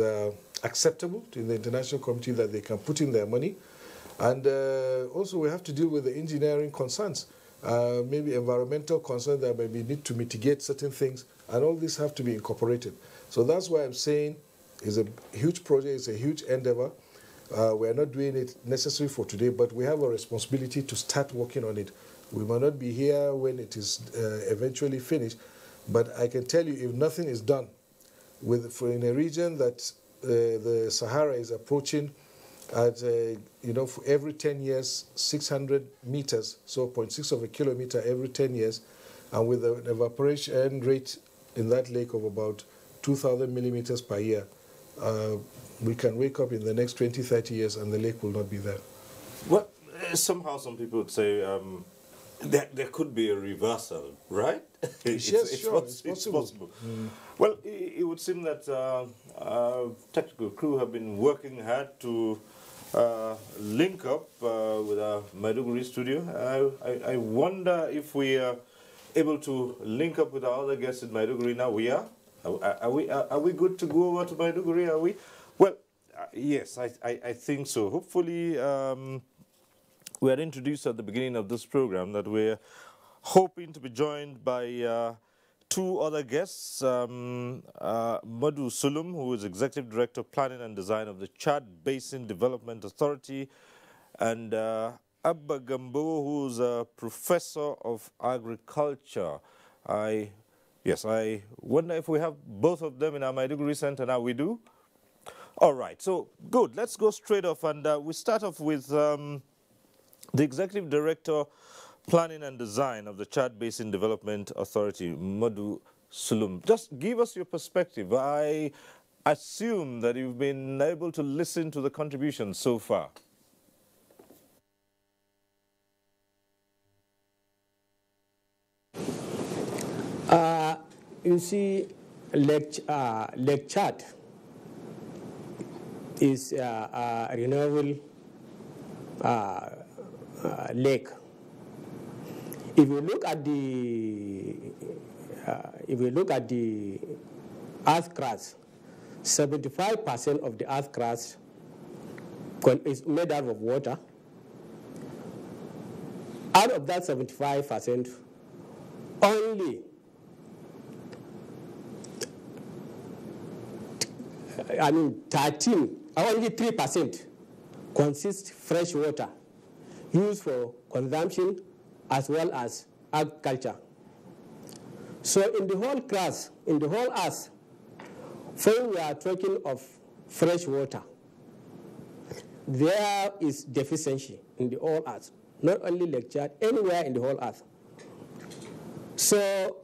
acceptable to the international community, that they can put in their money. And also we have to deal with the engineering concerns, maybe environmental concerns that maybe need to mitigate certain things, and all this have to be incorporated. So that's why I'm saying it's a huge project, it's a huge endeavor. We are not doing it necessarily for today, but we have a responsibility to start working on it. We might not be here when it is eventually finished, but I can tell you, if nothing is done in a region that the Sahara is approaching at, for every 10 years, 600 meters, so 0.6 of a kilometer every 10 years, and with an evaporation rate in that lake of about 2,000 millimeters per year, we can wake up in the next 20, 30 years and the lake will not be there. Well, somehow some people would say there could be a reversal, right? It's possible. Mm. Well, it would seem that technical crew have been working hard to link up with our Maiduguri studio. I wonder if we are able to link up with our other guests in Maiduguri now. We are? Are we good to go over to Maiduguri? Are we? Well, yes, I think so. Hopefully, we had introduced at the beginning of this program that we're hoping to be joined by two other guests, Madu Sulum, who is Executive Director of Planning and Design of the Chad Basin Development Authority, and Abba Gambo, who's a Professor of Agriculture. I wonder if we have both of them in our Maiduguri Center now. We do? All right, so good. Let's go straight off, and we start off with the Executive Director, Planning and Design of the Chad Basin Development Authority, Madu Sulum. Just give us your perspective. I assume that you've been able to listen to the contributions so far. You see, Lake Chad is a renewable lake. If you look at the earth crust, 75% of the earth crust is made out of water. Out of that 75%, only 3% consists fresh water used for consumption as well as agriculture. So in the whole class, in the whole earth, when we are talking of fresh water, there is deficiency in the whole earth, not only Lake Chad, anywhere in the whole earth. So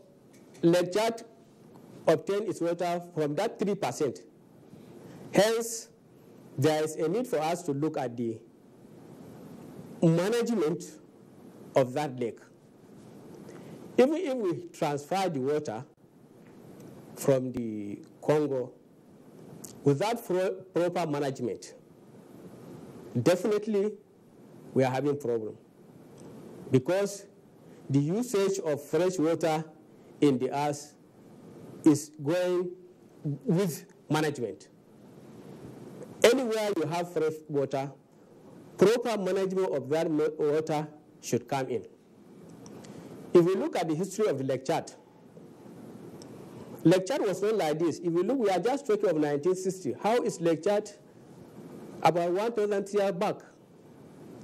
Lake Chad obtains its water from that 3%. Hence, there is a need for us to look at the management of that lake. Even if we transfer the water from the Congo without proper management, definitely we are having a problem, because the usage of fresh water in the earth is going with management. Anywhere you have fresh water, proper management of that water should come in. If we look at the history of Lake Chad was not like this. If we look, we are just talking of 1960. How is Lake Chad about 1,000 years back,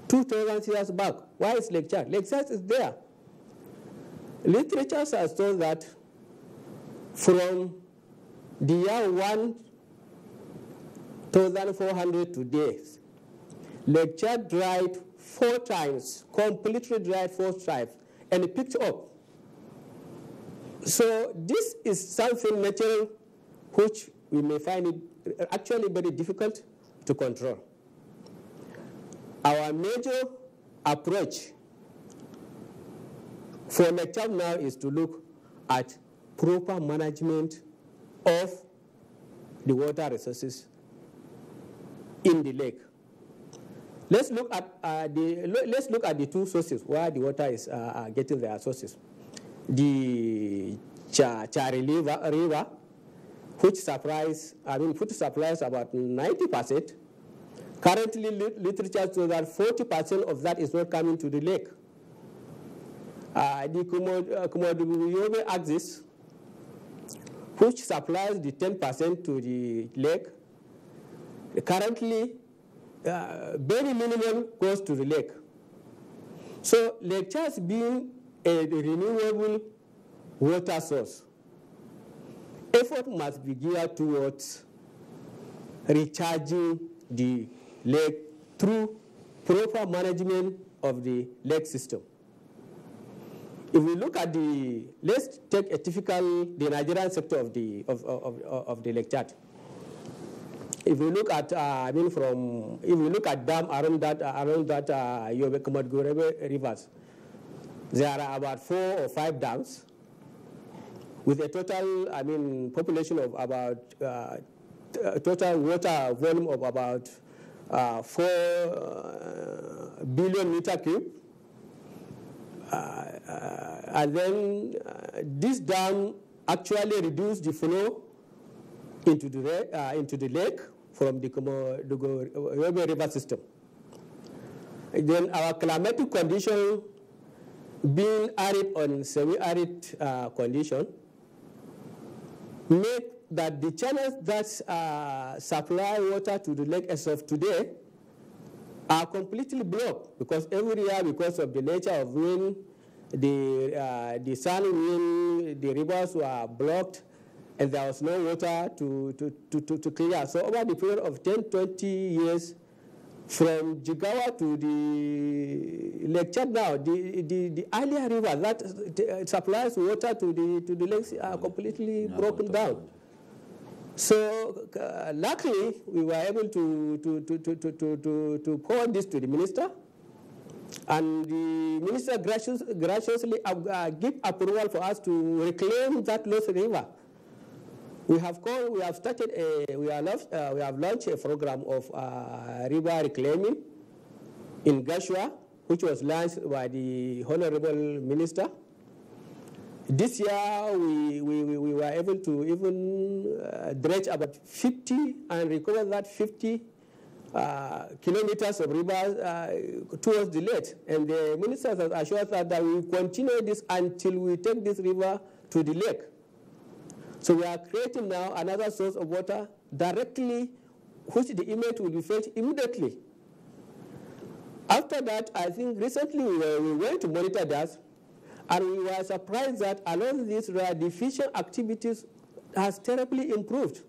2,000 years back? Why is Lake Chad? Lake Chad is there. Literature has told that from the year 1,400 to today, Lake Chad dried 4 times, completely dried 4 times, and it picked up. So this is something natural which we may find it actually very difficult to control. Our major approach for Lake Chad now is to look at proper management of the water resources in the lake. Let's look at the 2 sources where the water is getting their sources. The Chari River, which supplies about 90%. Currently, literature shows that 40% of that is not coming to the lake. The Kumodu axis, which supplies the 10% to the lake, currently very minimum goes to the lake. So Lake Chad being a renewable water source, effort must be geared towards recharging the lake through proper management of the lake system. If we look at let's take a typical, the Nigerian sector of the Lake Chad. If we look at, if we look at dam around that Yobe Kumadgurebe rivers, there are about 4 or 5 dams with a total, population of about total water volume of about 4 billion meter cube. And then this dam actually reduced the flow into the lake from the Yobe River system. Then our climatic condition, being arid on semi-arid condition, make that the channels that supply water to the lake as of today are completely blocked, because every year, because of the nature of wind, the sun wind, the rivers were blocked, and there was no water to clear. So over the period of 10-20 years, from Jigawa to the Lake Chad now, the earlier river that supplies water to the lakes are completely broken down. So luckily, we were able to forward this to the minister, and the minister graciously give approval for us to reclaim that lost river. We have launched a program of river reclaiming in Gashua, which was launched by the Honorable Minister. This year, we were able to even dredge about 50 and recover that 50 kilometers of rivers towards the lake. And the minister has assured us that we will continue this until we take this river to the lake. So we are creating now another source of water directly, which the image will be felt immediately. After that, I think recently we went to monitor that, and we were surprised that along these the fishing activities has terribly improved.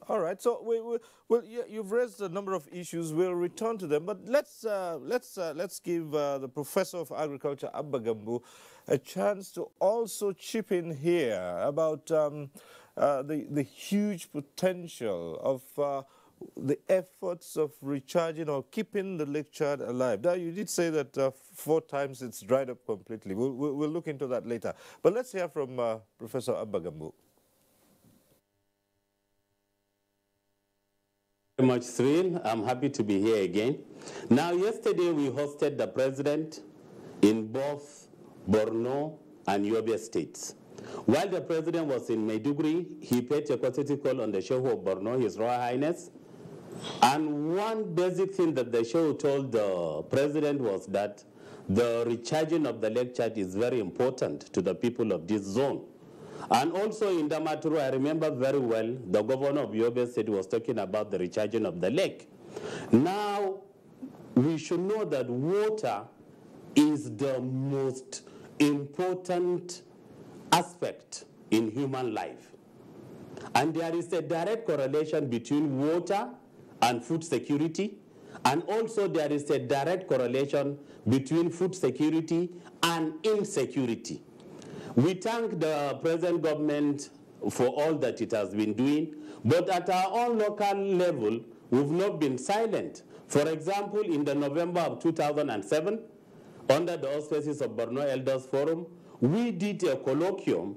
All right. So you've raised a number of issues. We'll return to them, but let's give the Professor of Agriculture, Abba Gambo, a chance to also chip in here about the huge potential of the efforts of recharging or keeping the Lake Chad alive. Now, you did say that 4 times it's dried up completely. We'll look into that later. But let's hear from Professor Abba Gambo. Very much, Cyril. I'm happy to be here again. Now, yesterday we hosted the president in both Borno and Yobe states. While the president was in Maiduguri, he paid a courtesy call on the Sheikh of Borno, His Royal Highness. And one basic thing that the Sheikh told the president was that the recharging of the Lake Chad is very important to the people of this zone. And also in Damaturu, I remember very well, the governor of Yobe State was talking about the recharging of the lake. Now, we should know that water is the most important aspect in human life. And there is a direct correlation between water and food security. And also there is a direct correlation between food security and insecurity. We thank the present government for all that it has been doing, but at our own local level, we've not been silent. For example, in the November of 2007, under the auspices of Borno Elders Forum, we did a colloquium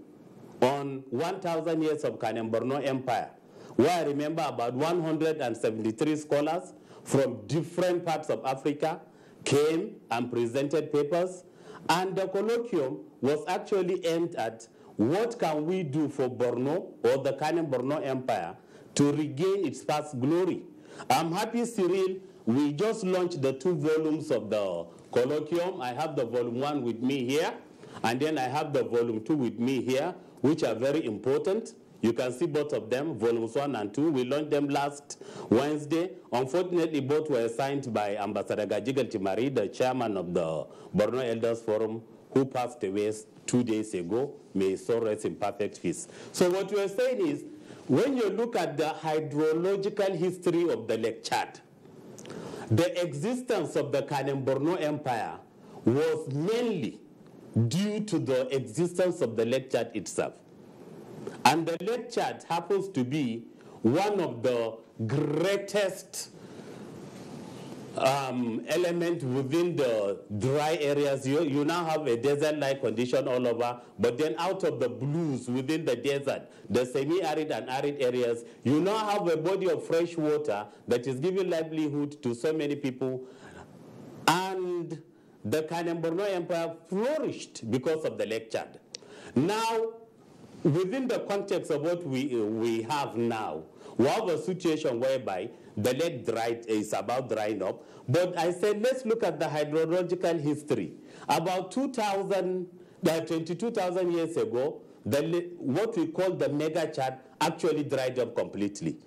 on 1,000 years of Kanem Borno Empire, where I remember about 173 scholars from different parts of Africa came and presented papers, and the colloquium was actually aimed at what can we do for Borno or the Kanem Borno Empire to regain its past glory. I'm happy, Cyril, we just launched the 2 volumes of the colloquium. I have the volume 1 with me here, and then I have the volume 2 with me here, which are very important. You can see both of them, volumes 1 and 2. We launched them last Wednesday. Unfortunately, both were signed by Ambassador Gajigal Timari, the chairman of the Borno Elders Forum, who passed away 2 days ago. May his soul rest in perfect peace. So what we are saying is, when you look at the hydrological history of the Lake Chad, the existence of the Kanem Borno Empire was mainly due to the existence of the Lake Chad itself. And the Lake Chad happens to be one of the greatest element within the dry areas. You now have a desert-like condition all over, but then out of the blues within the desert, the semi-arid and arid areas, you now have a body of fresh water that is giving livelihood to so many people. And the Kanem Borno Empire flourished because of the Lake Chad. Now, within the context of what we have now, we have a situation whereby the lake is about drying up. But I said, let's look at the hydrological history. About 22,000 years ago, what we call the mega Chad actually dried up completely.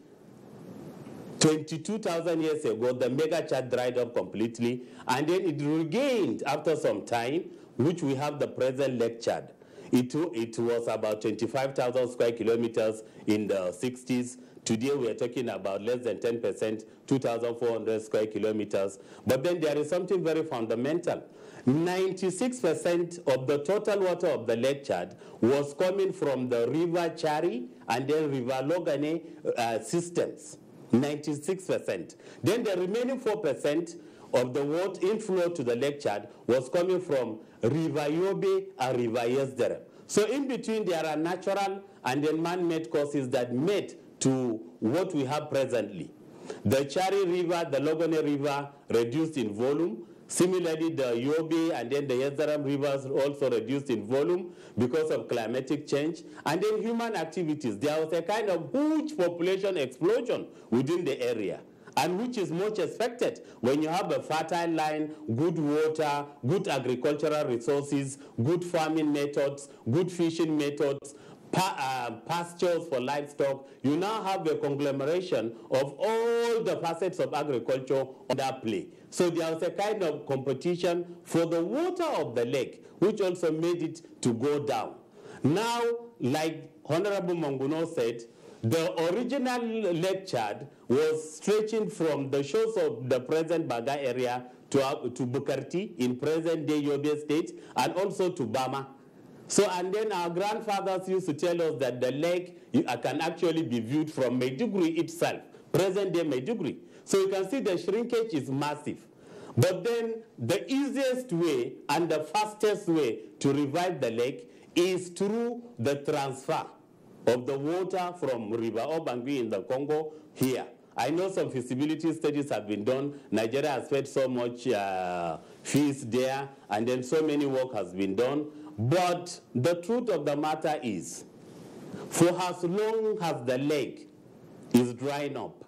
22,000 years ago, the mega Chad dried up completely, and then it regained after some time, which we have the present Lake Chad. It was about 25,000 square kilometers in the 60s. Today we are talking about less than 10%, 2,400 square kilometers. But then there is something very fundamental. 96% of the total water of the Lake Chad was coming from the River Chari and then River Logane systems. 96%. Then the remaining 4% of the water inflow to the Lake Chad was coming from River Yobe and River Yesdere. So in between there are natural and then man-made causes that made to what we have presently. The Chari River, the Logone River reduced in volume. Similarly, the Yobe and then the Yezaram rivers also reduced in volume because of climatic change. And then human activities. There was a kind of huge population explosion within the area, and which is much expected when you have a fertile land, good water, good agricultural resources, good farming methods, good fishing methods, pastures for livestock. You now have a conglomeration of all the facets of agriculture on that play. So there was a kind of competition for the water of the lake, which also made it to go down. Now, like Honorable Monguno said, the original Lake Chad was stretching from the shores of the present Baga area to Bukarti in present-day Yobe State, and also to Bama. So, and then our grandfathers used to tell us that the lake can actually be viewed from Maiduguri itself, present-day Maiduguri. So you can see the shrinkage is massive. But then the easiest way and the fastest way to revive the lake is through the transfer of the water from River Obangui in the Congo here. I know some feasibility studies have been done. Nigeria has spent so much fees there, and then so many work has been done. But the truth of the matter is, for as long as the lake is drying up,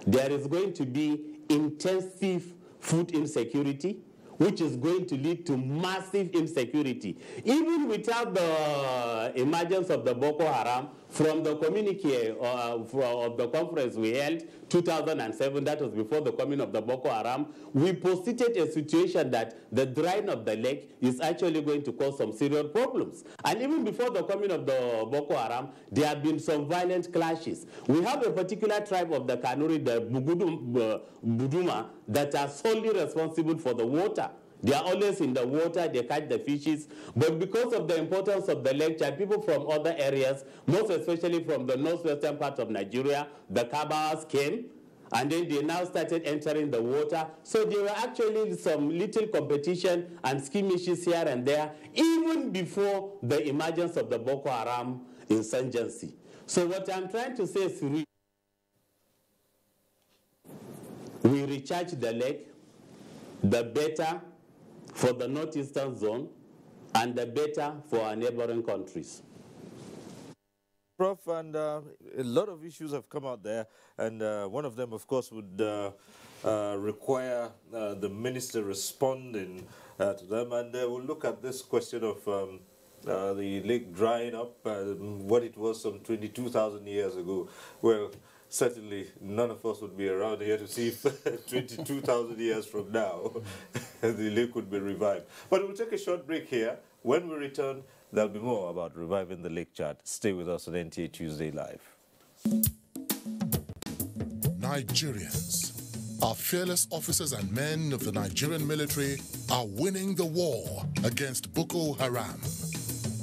there is going to be intensive food insecurity, which is going to lead to massive insecurity. Even without the emergence of the Boko Haram, from the communique of the conference we held 2007, that was before the coming of the Boko Haram, we posited a situation that the drying of the lake is actually going to cause some serious problems. And even before the coming of the Boko Haram, there have been some violent clashes. We have a particular tribe of the Kanuri, the Buduma, that are solely responsible for the water. They are always in the water, they catch the fishes. But because of the importance of the lake, people from other areas, most especially from the northwestern part of Nigeria, the Kabas came, and then they now started entering the water. So there were actually some little competition and skirmishes here and there, even before the emergence of the Boko Haram insurgency. So what I'm trying to say is we recharge the lake, the better for the northeastern zone, and the better for our neighboring countries. Prof, and a lot of issues have come out there, and one of them, of course, would require the minister responding to them, and we'll look at this question of the lake drying up, what it was some 22,000 years ago. Well, certainly none of us would be around here to see if 22,000 years from now the lake would be revived. But we'll take a short break here. When we return, there'll be more about reviving the lake chart. Stay with us on NTA Tuesday Live. Nigerians, our fearless officers and men of the Nigerian military are winning the war against Boko Haram.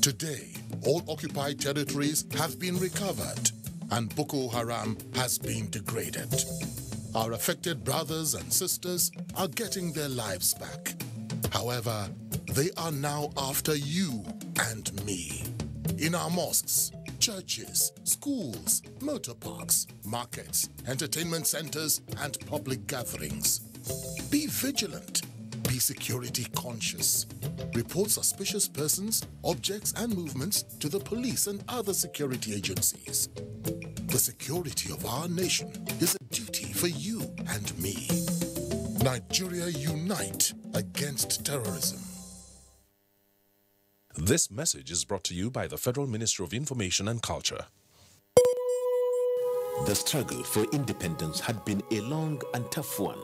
Today, all occupied territories have been recovered and Boko Haram has been degraded. Our affected brothers and sisters are getting their lives back. However, they are now after you and me. In our mosques, churches, schools, motor parks, markets, entertainment centers, and public gatherings. Be vigilant. Be security conscious. Report suspicious persons, objects, and movements to the police and other security agencies. The security of our nation is a duty for you and me. Nigeria, unite against terrorism. This message is brought to you by the Federal Ministry of Information and Culture. The struggle for independence had been a long and tough one.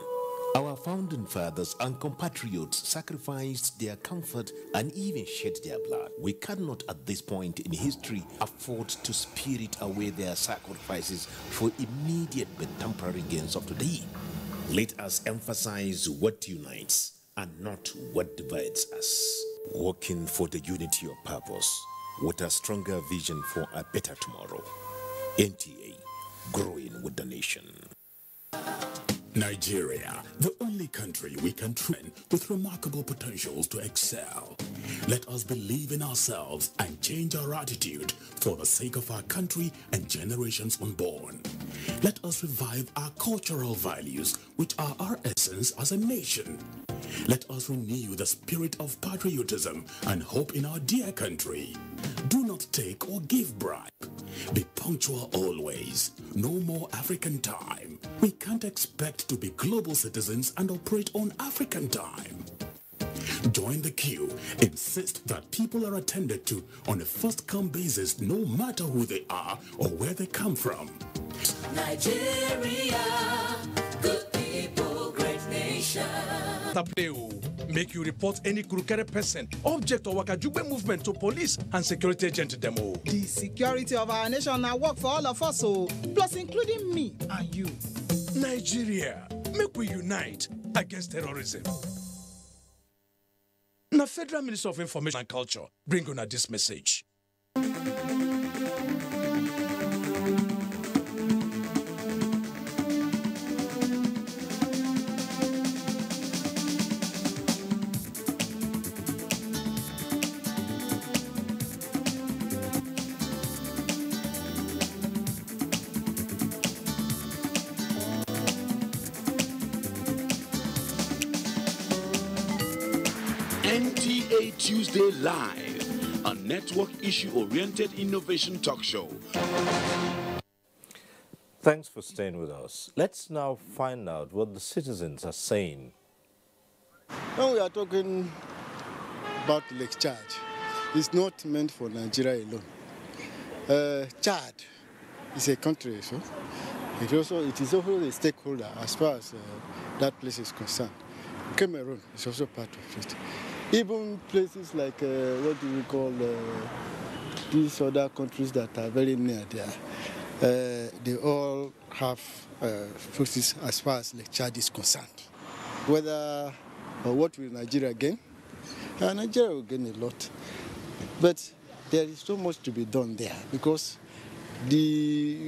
Our founding fathers and compatriots sacrificed their comfort and even shed their blood. We cannot at this point in history afford to spirit away their sacrifices for immediate but temporary gains of today. Let us emphasize what unites and not what divides us. Working for the unity of purpose with a stronger vision for a better tomorrow. NTA, growing with the nation. Nigeria, the only country we can train with remarkable potentials to excel. Let us believe in ourselves and change our attitude for the sake of our country and generations unborn. Let us revive our cultural values, which are our essence as a nation. Let us renew the spirit of patriotism and hope in our dear country. Do not take or give bribe. Be punctual always. No more African time. We can't expect to be global citizens and operate on African time. Join the queue. Insist that people are attended to on a first-come basis, no matter who they are or where they come from. Nigeria, good people, great nation. Make you report any crooked person, object or wakajube movement to police and security agent demo. The security of our nation now work for all of us, plus including me and you. Nigeria, make we unite against terrorism. Now, Federal Ministry of Information and Culture bring on this message. NTA Tuesday Live, a network issue-oriented innovation talk show. Thanks for staying with us. Let's now find out what the citizens are saying. When we are talking about Lake Charge, it's not meant for Nigeria alone. Chad is a country, so it is also a stakeholder as far as that place is concerned. Cameroon is also part of it. Even places like what do we call these other countries that are very near there, they all have forces as far as Lake Chad is concerned. Whether or what will Nigeria gain? Nigeria will gain a lot, but there is so much to be done there because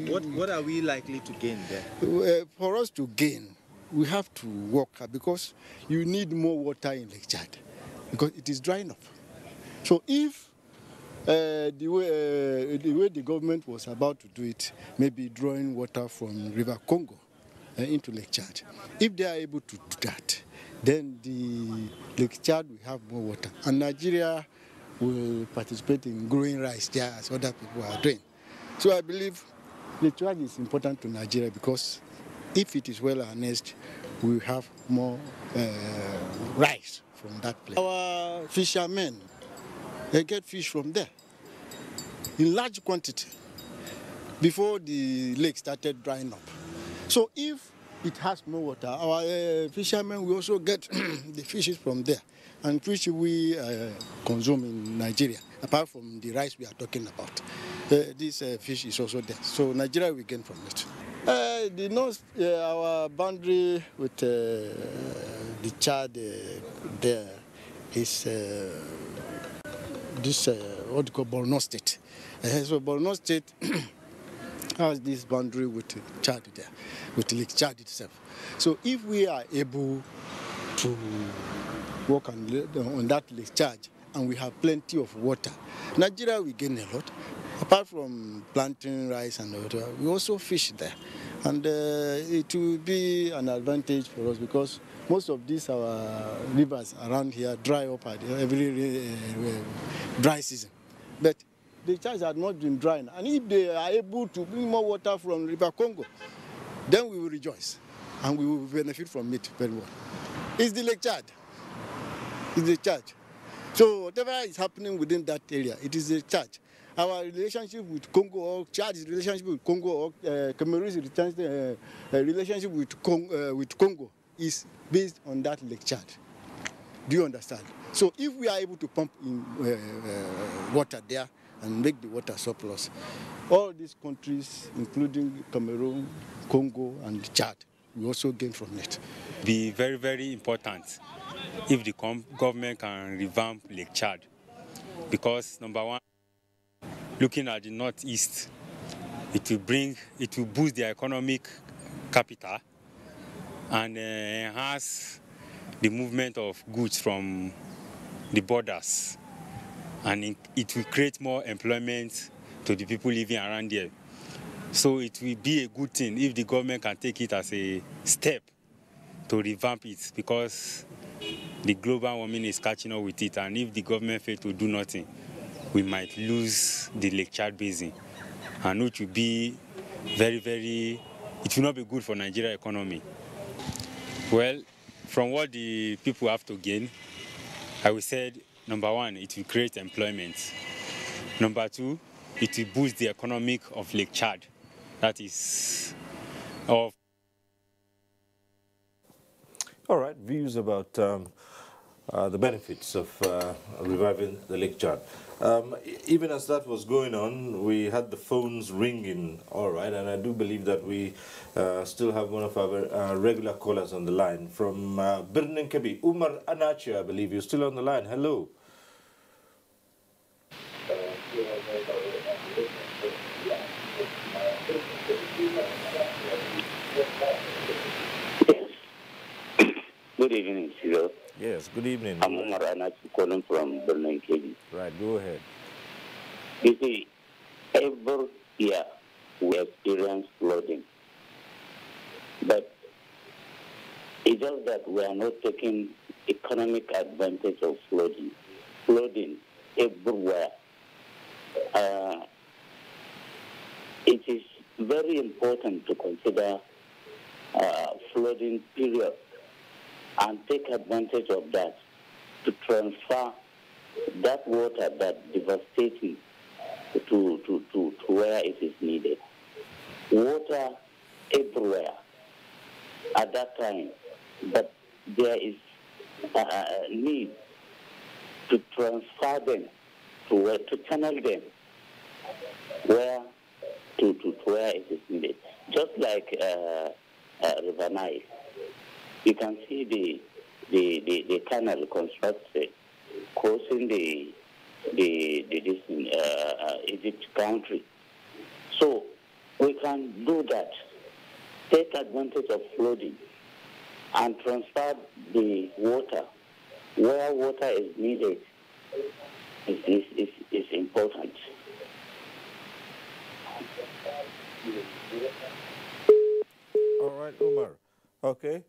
what are we likely to gain there? For us to gain, we have to work hard because you need more water in Lake Chad because it is drying up. So if the way the government was about to do it, maybe drawing water from River Congo into Lake Chad, if they are able to do that, then the Lake Chad will have more water, and Nigeria will participate in growing rice there as other people are doing. So I believe Lake Chad is important to Nigeria because if it is well harnessed, we will have more rice from that place. Our fishermen, they get fish from there in large quantity before the lake started drying up. So if it has more water, our fishermen will also get the fishes from there, and which we consume in Nigeria, apart from the rice we are talking about. This fish is also there, so Nigeria will gain from it. The north, our boundary with the Chad there is this what you call Borno State. So Borno State has this boundary with Chad there, with Lake Chad itself. So if we are able to work on that Lake Chad and we have plenty of water, Nigeria will gain a lot. Apart from planting rice and water, we also fish there. And it will be an advantage for us because most of these our rivers around here dry up at every dry season. But the Chad had not been drying. And if they are able to bring more water from River Congo, then we will rejoice and we will benefit from it very well. It's the Lake Chad. It's the Chad. So whatever is happening within that area, it is the Chad. Our relationship with Congo, or Chad's relationship with Congo, or Cameroon's relationship with Congo is based on that Lake Chad. Do you understand? So if we are able to pump in water there and make the water surplus, all these countries, including Cameroon, Congo, and Chad, will also gain from it. Be very, very important if the government can revamp Lake Chad, because number one, looking at the northeast, it will boost the economic capital and enhance the movement of goods from the borders, and it will create more employment to the people living around there. So it will be a good thing if the government can take it as a step to revamp it, because the global warming is catching up with it, and if the government fails to do nothing, we might lose the Lake Chad basin, and which will be very, very, it will not be good for Nigeria economy. Well, from what the people have to gain, I will say, number one, it will create employment. Number two, it will boost the economic of Lake Chad. That is of. All right, views about the benefits of reviving the Lake Chad. Even as that was going on, we had the phones ringing, all right, and I do believe that we still have one of our regular callers on the line from Birnin Kebi. Umar Anachi, I believe you're still on the line. Hello. Good evening, Cyril. Yes, good evening. I'm Umar Anachi calling from Birnin Kebi. Right, go ahead. You see, every year we experience flooding. But it's just that we are not taking economic advantage of flooding. Flooding everywhere. It is very important to consider flooding period and take advantage of that to transfer that water that devastating to where it is needed. Water everywhere at that time, but there is a need to transfer them to channel them where to where it is needed. Just like River Nile, you can see the canal constructed crossing the Egypt country. So we can do that. Take advantage of flooding and transfer the water where water is needed is important. All right, Umar. Okay.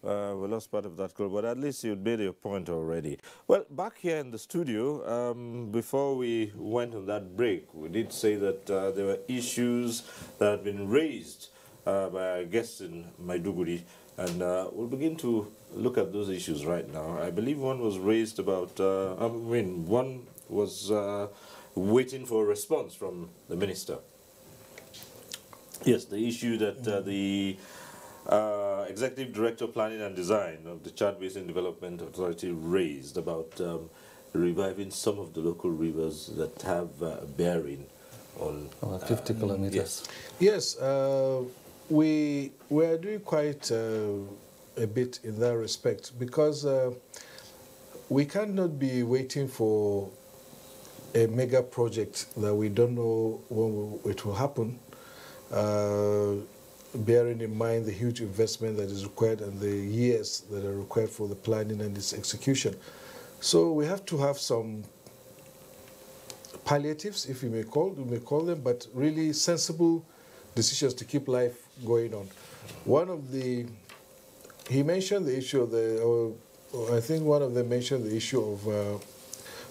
We lost part of that call, but at least you made your point already. Well, back here in the studio, before we went on that break, we did say that there were issues that had been raised by our guests in Maiduguri, and we'll begin to look at those issues right now. I believe one was raised about, one was waiting for a response from the minister. Yes, the issue that the Executive Director Planning and Design of the Chad Basin Development Authority raised about reviving some of the local rivers that have bearing on 50 kilometers. Yes. Yes, we are doing quite a bit in that respect, because we cannot be waiting for a mega project that we don't know when it will happen, bearing in mind the huge investment that is required and the years that are required for the planning and its execution. So we have to have some palliatives, if we may call them, but really sensible decisions to keep life going on. One of the, he mentioned the issue of the, I think one of them mentioned the issue of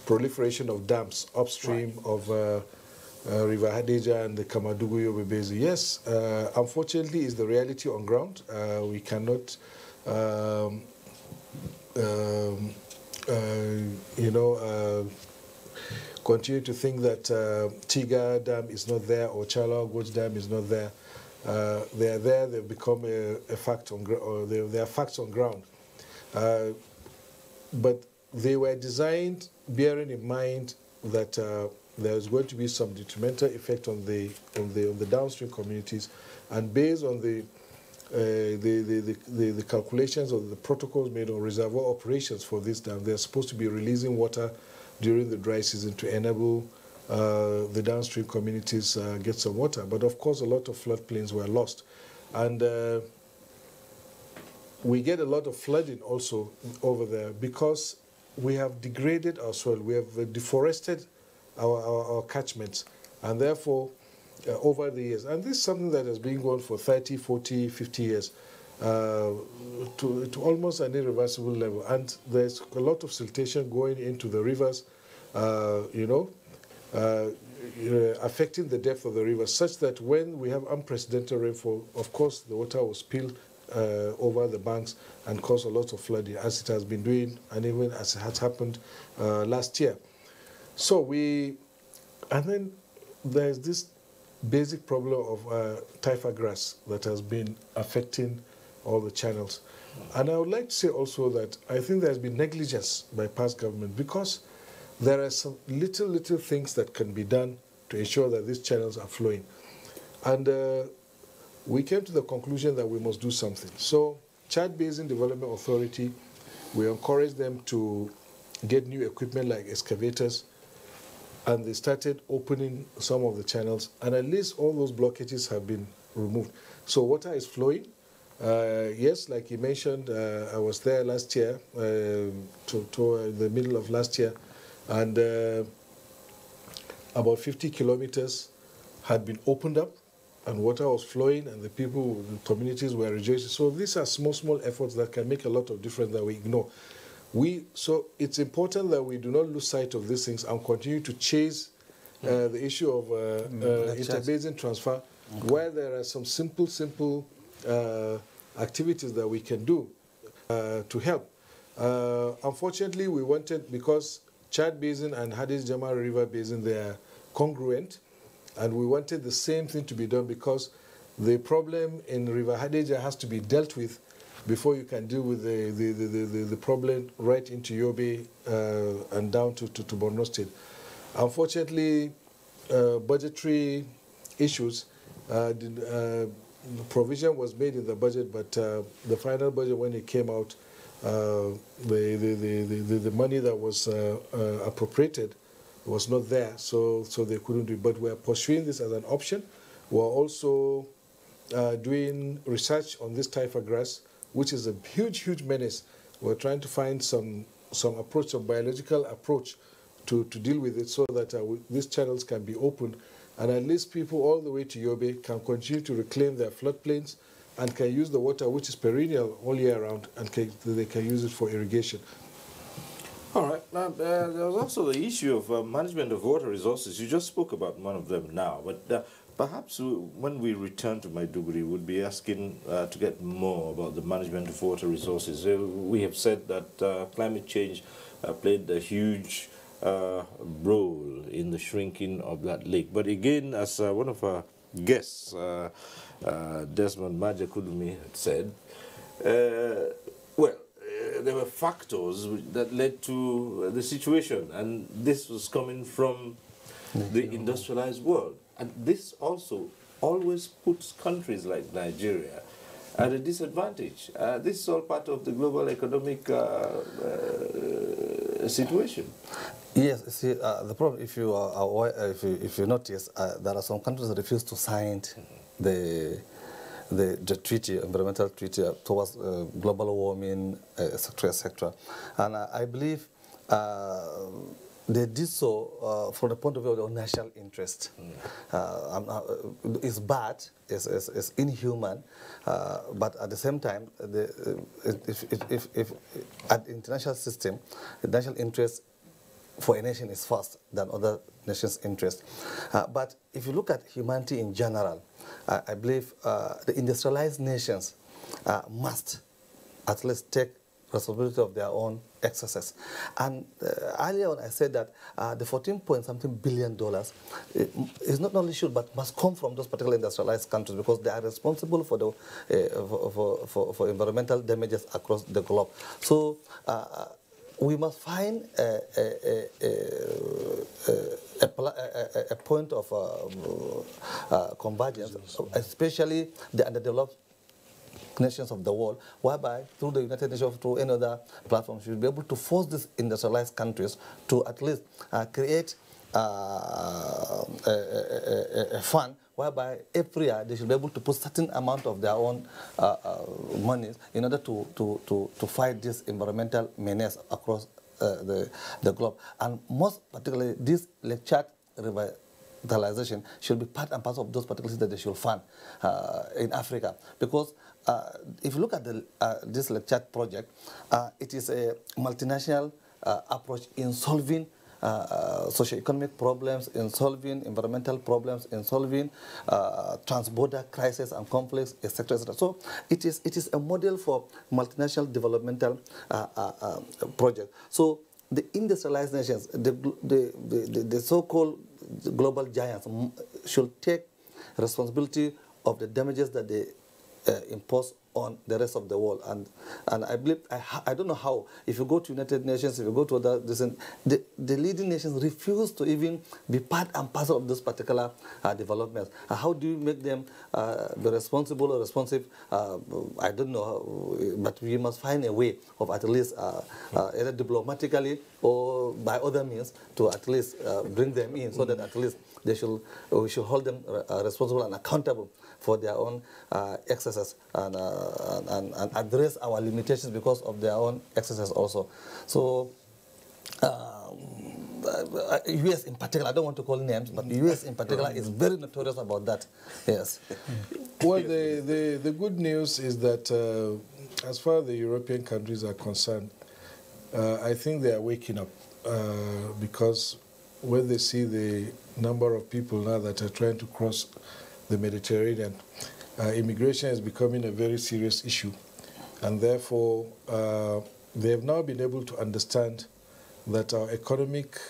proliferation of dams upstream of River Hadija and the Kamadugu-Yobe Basin. Yes, unfortunately, is the reality on ground. We cannot, continue to think that Tiga Dam is not there or Chala Gorge Dam is not there. They are there. They've become a fact on ground. They are facts on ground. But they were designed bearing in mind that there's going to be some detrimental effect on the downstream communities, and based on the calculations of the protocols made on reservoir operations for this dam, they're supposed to be releasing water during the dry season to enable the downstream communities get some water. But of course, a lot of floodplains were lost, and we get a lot of flooding also over there because we have degraded our soil. We have deforested our catchments, and therefore over the years, and this is something that has been going for 30, 40, 50 years to almost an irreversible level, and there's a lot of siltation going into the rivers, affecting the depth of the river, such that when we have unprecedented rainfall, of course the water will spill over the banks and cause a lot of flooding, as it has been doing, and even as it has happened last year. So and then there's this basic problem of taifa grass that has been affecting all the channels. And I would like to say also that I think there's been negligence by past government, because there are some little things that can be done to ensure that these channels are flowing. And we came to the conclusion that we must do something. So Chad Basin Development Authority, we encourage them to get new equipment like excavators, and they started opening some of the channels, and at least all those blockages have been removed. So water is flowing. Yes, like you mentioned, I was there last year, to the middle of last year, and about 50 kilometers had been opened up, and water was flowing, and the people, the communities were rejoicing. So these are small efforts that can make a lot of difference that we ignore. So it's important that we do not lose sight of these things and continue to chase the issue of interbasin transfer, where there are some simple activities that we can do to help. Unfortunately, we wanted, because Chad Basin and Hadith Jamal River Basin, they are congruent, and we wanted the same thing to be done because the problem in River Hadejia has to be dealt with before you can deal with the problem right into Yobe and down to Borno State. Unfortunately, budgetary issues, provision was made in the budget, but the final budget, when it came out, the money that was appropriated was not there, so they couldn't do it. But we are pursuing this as an option. We are also doing research on this typha grass, which is a huge menace. We're trying to find some approach, a biological approach to deal with it, so that these channels can be opened, and at least people all the way to Yobe can continue to reclaim their floodplains and can use the water, which is perennial all year round, and they can use it for irrigation. All right. Now, there was also the issue of management of water resources. You just spoke about one of them now, but perhaps when we return to Maiduguri, we'll be asking to get more about the management of water resources. We have said that climate change played a huge role in the shrinking of that lake. But again, as one of our guests, Desmond Majakudumi, had said, there were factors that led to the situation, and this was coming from the industrialized world. And this also always puts countries like Nigeria at a disadvantage. This is all part of the global economic situation. Yes, see, the problem, if you are aware, if you notice, there are some countries that refuse to sign the treaty, environmental treaty towards global warming, etc. And I believe they did so from the point of view of their national interest. It's bad, it's inhuman, but at the same time, if at the international system, the national interest for a nation is first than other nations' interest. But if you look at humanity in general, I believe the industrialized nations must at least take responsibility of their own excesses. And earlier on I said that the $14-point-something billion is not only should but must come from those particular industrialized countries, because they are responsible for the for environmental damages across the globe. So we must find a point of convergence, especially the underdeveloped nations of the world, whereby through the United Nations, through any other platform, we should be able to force these industrialized countries to at least create a fund whereby every year they should be able to put certain amount of their own monies in order to fight this environmental menace across the globe. And most particularly, this Lake Chad revitalization should be part and parcel of those particular things that they should fund in Africa. Because if you look at this Lake Chad project, it is a multinational approach in solving socio-economic problems, in solving environmental problems, in solving trans-border crises and conflicts, etc., etc. So it is a model for multinational developmental project. So the industrialized nations, the so-called global giants, should take responsibility of the damages that they impose on the rest of the world. And I believe, I don't know how, if you go to United Nations, if you go to other, the leading nations refuse to even be part and parcel of this particular developments. How do you make them be responsible or responsive? I don't know, but we must find a way of at least either diplomatically or by other means to at least bring them in, so that at least we should hold them responsible and accountable for their own excesses and address our limitations because of their own excesses also. So US in particular, I don't want to call names, but US in particular is very notorious about that. Yes. Well, the good news is that as far as the European countries are concerned, I think they are waking up because when they see the number of people now that are trying to cross the Mediterranean, immigration is becoming a very serious issue, and therefore they have now been able to understand that our economic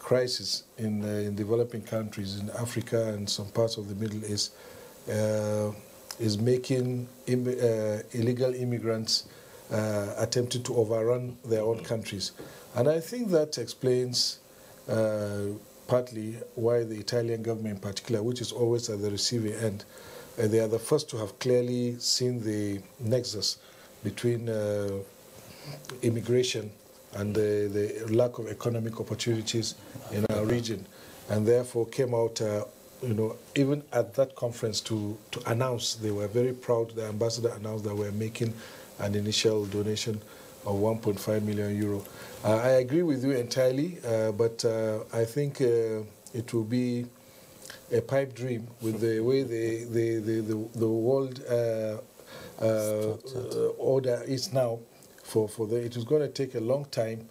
crisis in developing countries in Africa and some parts of the Middle East is making illegal immigrants attempting to overrun their own countries. And I think that explains partly why the Italian government in particular, which is always at the receiving end, they are the first to have clearly seen the nexus between immigration and the lack of economic opportunities in our region, and therefore came out, even at that conference to announce, they were very proud, the ambassador announced that we're making an initial donation of 1.5 million euro. I agree with you entirely, but I think it will be a pipe dream with the way the world order is now. It is going to take a long time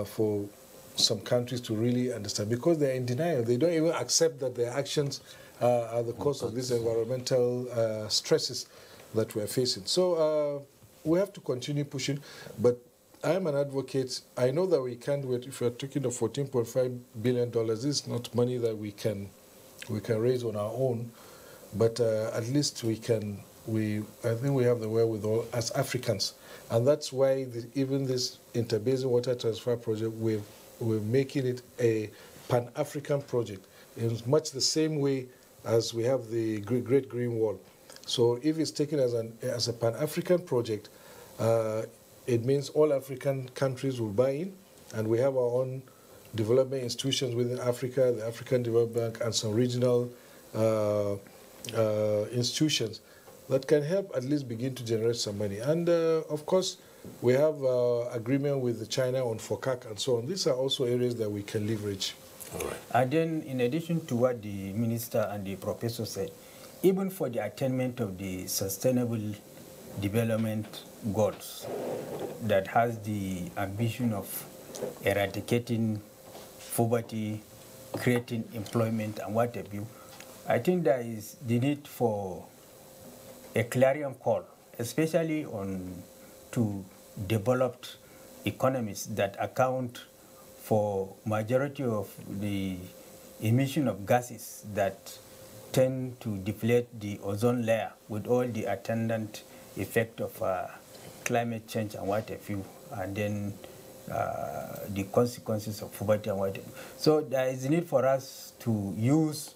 for some countries to really understand, because they're in denial. They don't even accept that their actions are the cause of these environmental stresses that we're facing. So we have to continue pushing, but I'm an advocate. I know that we can't wait. If we're talking of $14.5 billion, this is not money that we can raise on our own, but at least I think we have the wherewithal as Africans. And that's why even this interbasin water transfer project, we're making it a Pan-African project in much the same way as we have the Great Green Wall. So if it's taken as a Pan-African project, it means all African countries will buy in, and we have our own development institutions within Africa, the African Development Bank, and some regional institutions that can help at least begin to generate some money. And of course, we have agreement with China on FOCAC and so on. These are also areas that we can leverage. All right. And then, in addition to what the minister and the professor said, even for the attainment of the sustainable development goals that has the ambition of eradicating poverty, creating employment, and what have you, I think there is the need for a clarion call, especially to developed economies that account for majority of the emission of gases that tend to deflate the ozone layer with all the attendant effect of climate change and what have you, and then the consequences of poverty and what have you. So there is a need for us to use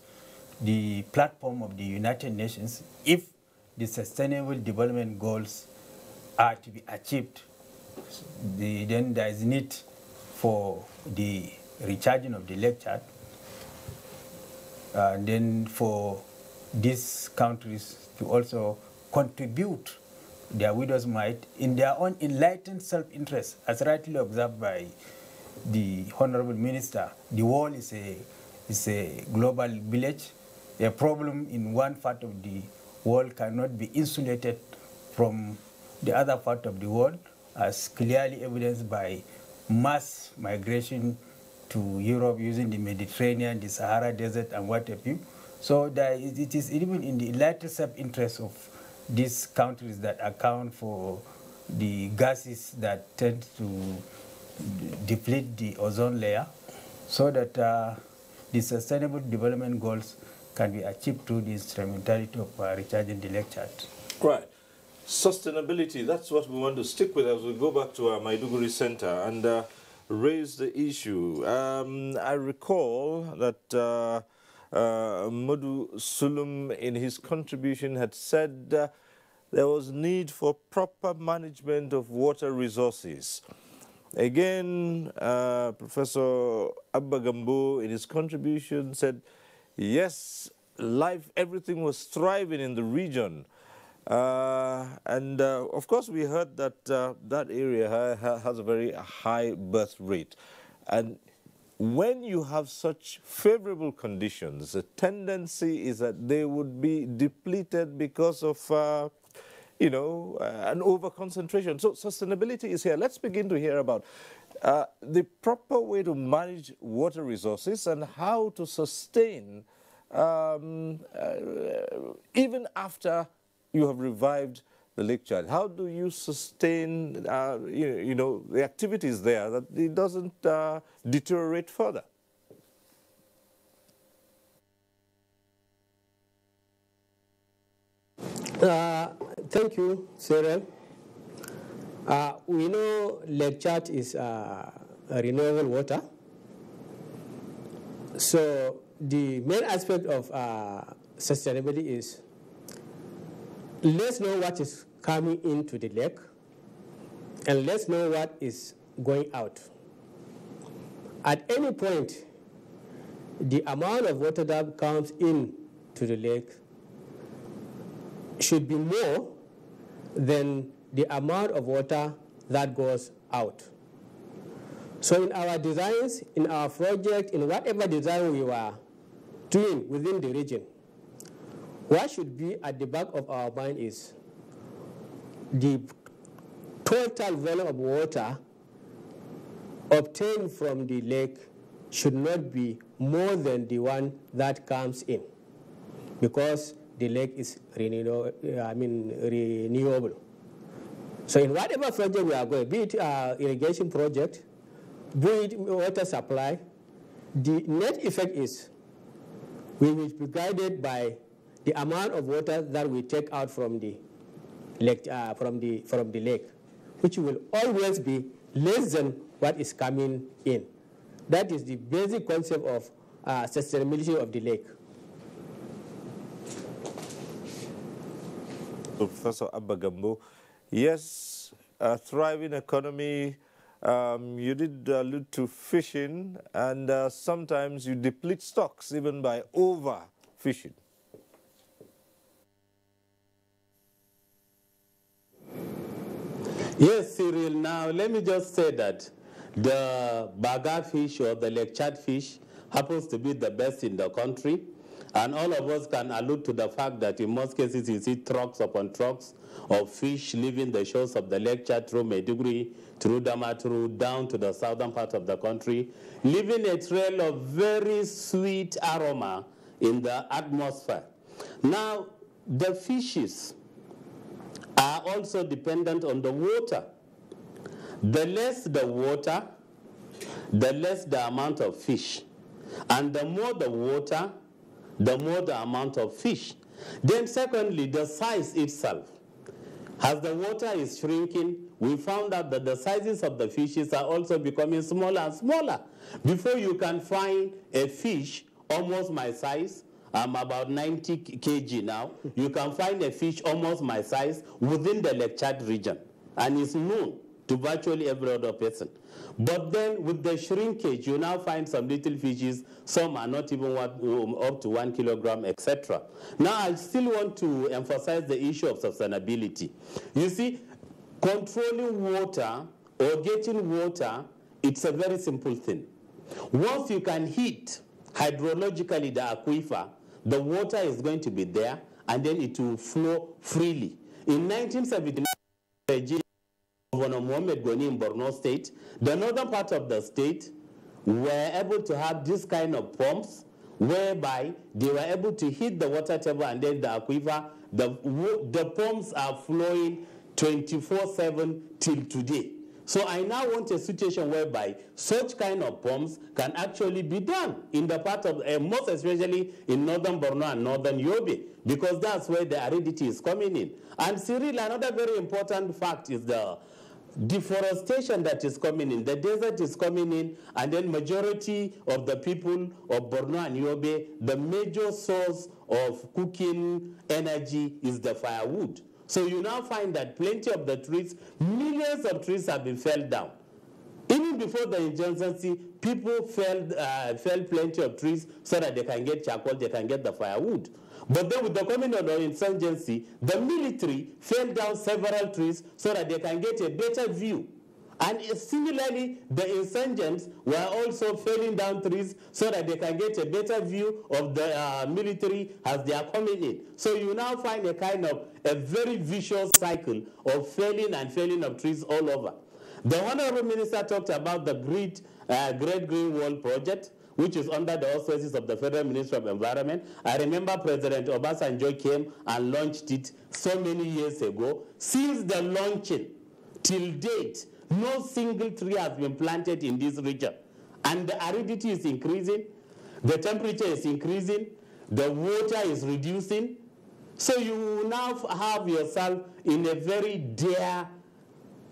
the platform of the United Nations if the Sustainable Development Goals are to be achieved. Then there is need for the recharging of the lake chart, and then for these countries to also contribute their widow's mite in their own enlightened self-interest, as rightly observed by the Honorable Minister. The world is a global village. A problem in one part of the world cannot be insulated from the other part of the world, as clearly evidenced by mass migration to Europe using the Mediterranean, the Sahara Desert, and what have you. So it is even in the enlightened self-interest of these countries that account for the gases that tend to deplete the ozone layer, so that the Sustainable Development Goals can be achieved through the instrumentality of recharging the lake chart. Right. Sustainability, that's what we want to stick with as we go back to our Maiduguri Center and raise the issue. I recall that Modu Sulum in his contribution had said there was need for proper management of water resources. Again, Professor Abba Gambo in his contribution said, yes, everything was thriving in the region. Of course, we heard that that area has a very high birth rate. And when you have such favorable conditions, the tendency is that they would be depleted because of, an over-concentration. So sustainability is here. Let's begin to hear about the proper way to manage water resources and how to sustain, even after you have revived the lake chart. How do you sustain, the activities there that it doesn't deteriorate further? Thank you, Cyril. We know Lake Chad is renewable water. So the main aspect of sustainability is, let's know what is coming into the lake, and let's know what is going out. At any point, the amount of water that comes in to the lake should be more than the amount of water that goes out. So in our designs, in our project, in whatever design we were doing within the region, what should be at the back of our mind is the total volume of water obtained from the lake should not be more than the one that comes in, because the lake is renewable. So in whatever project we are going, be it irrigation project, be it water supply, the net effect is we will be guided by the amount of water that we take out from the lake, from the lake, which will always be less than what is coming in. That is the basic concept of sustainability of the lake. Professor Abba Gambo, yes, a thriving economy. You did allude to fishing, and sometimes you deplete stocks even by overfishing. Yes, Cyril. Now, let me just say that the Baga fish or the Lake Chad fish happens to be the best in the country. And all of us can allude to the fact that in most cases you see trucks upon trucks of fish leaving the shores of the Lake Chad through Maiduguri, through Damaturu, down to the southern part of the country, leaving a trail of very sweet aroma in the atmosphere. Now, the fishes are also dependent on the water. The less the water, the less the amount of fish. And the more the water, the more the amount of fish. Then secondly, the size itself. As the water is shrinking, we found out that the sizes of the fishes are also becoming smaller and smaller. Before you can find a fish almost my size, I'm about 90 kg now, you can find a fish almost my size within the Lake Chad region. And it's known to virtually every other person. But then with the shrinkage, you now find some little fishes, some are not even up to 1 kilogram, etc. Now, I still want to emphasize the issue of sustainability. You see, controlling water or getting water, it's a very simple thing. Once you can heat hydrologically the aquifer, the water is going to be there, and then it will flow freely. In 1979, Governor Mohamed Goni in Borno State, the northern part of the state were able to have this kind of pumps whereby they were able to heat the water table, and then the aquifer, the pumps are flowing 24/7 till today. So I now want a situation whereby such kind of pumps can actually be done in the part of, most especially in northern Borno and northern Yobe, because that's where the aridity is coming in. And Cyril, another very important fact is the deforestation that is coming in. The desert is coming in, and then majority of the people of Borno and Yobe, the major source of cooking energy is the firewood. So you now find that plenty of the trees, millions of trees have been felled down. Even before the insurgency, people felled plenty of trees so that they can get charcoal, they can get the firewood. But then with the coming of the insurgency, the military felled down several trees so that they can get a better view. And similarly, the insurgents were also felling down trees so that they can get a better view of the military as they are coming in. So you now find a kind of a very vicious cycle of felling and felling of trees all over. The Honorable Minister talked about the Great Green Wall project, which is under the auspices of the Federal Ministry of Environment. I remember President Obasanjo came and launched it so many years ago. Since the launching till date, no single tree has been planted in this region. And the aridity is increasing, the temperature is increasing, the water is reducing. So you now have yourself in a very dire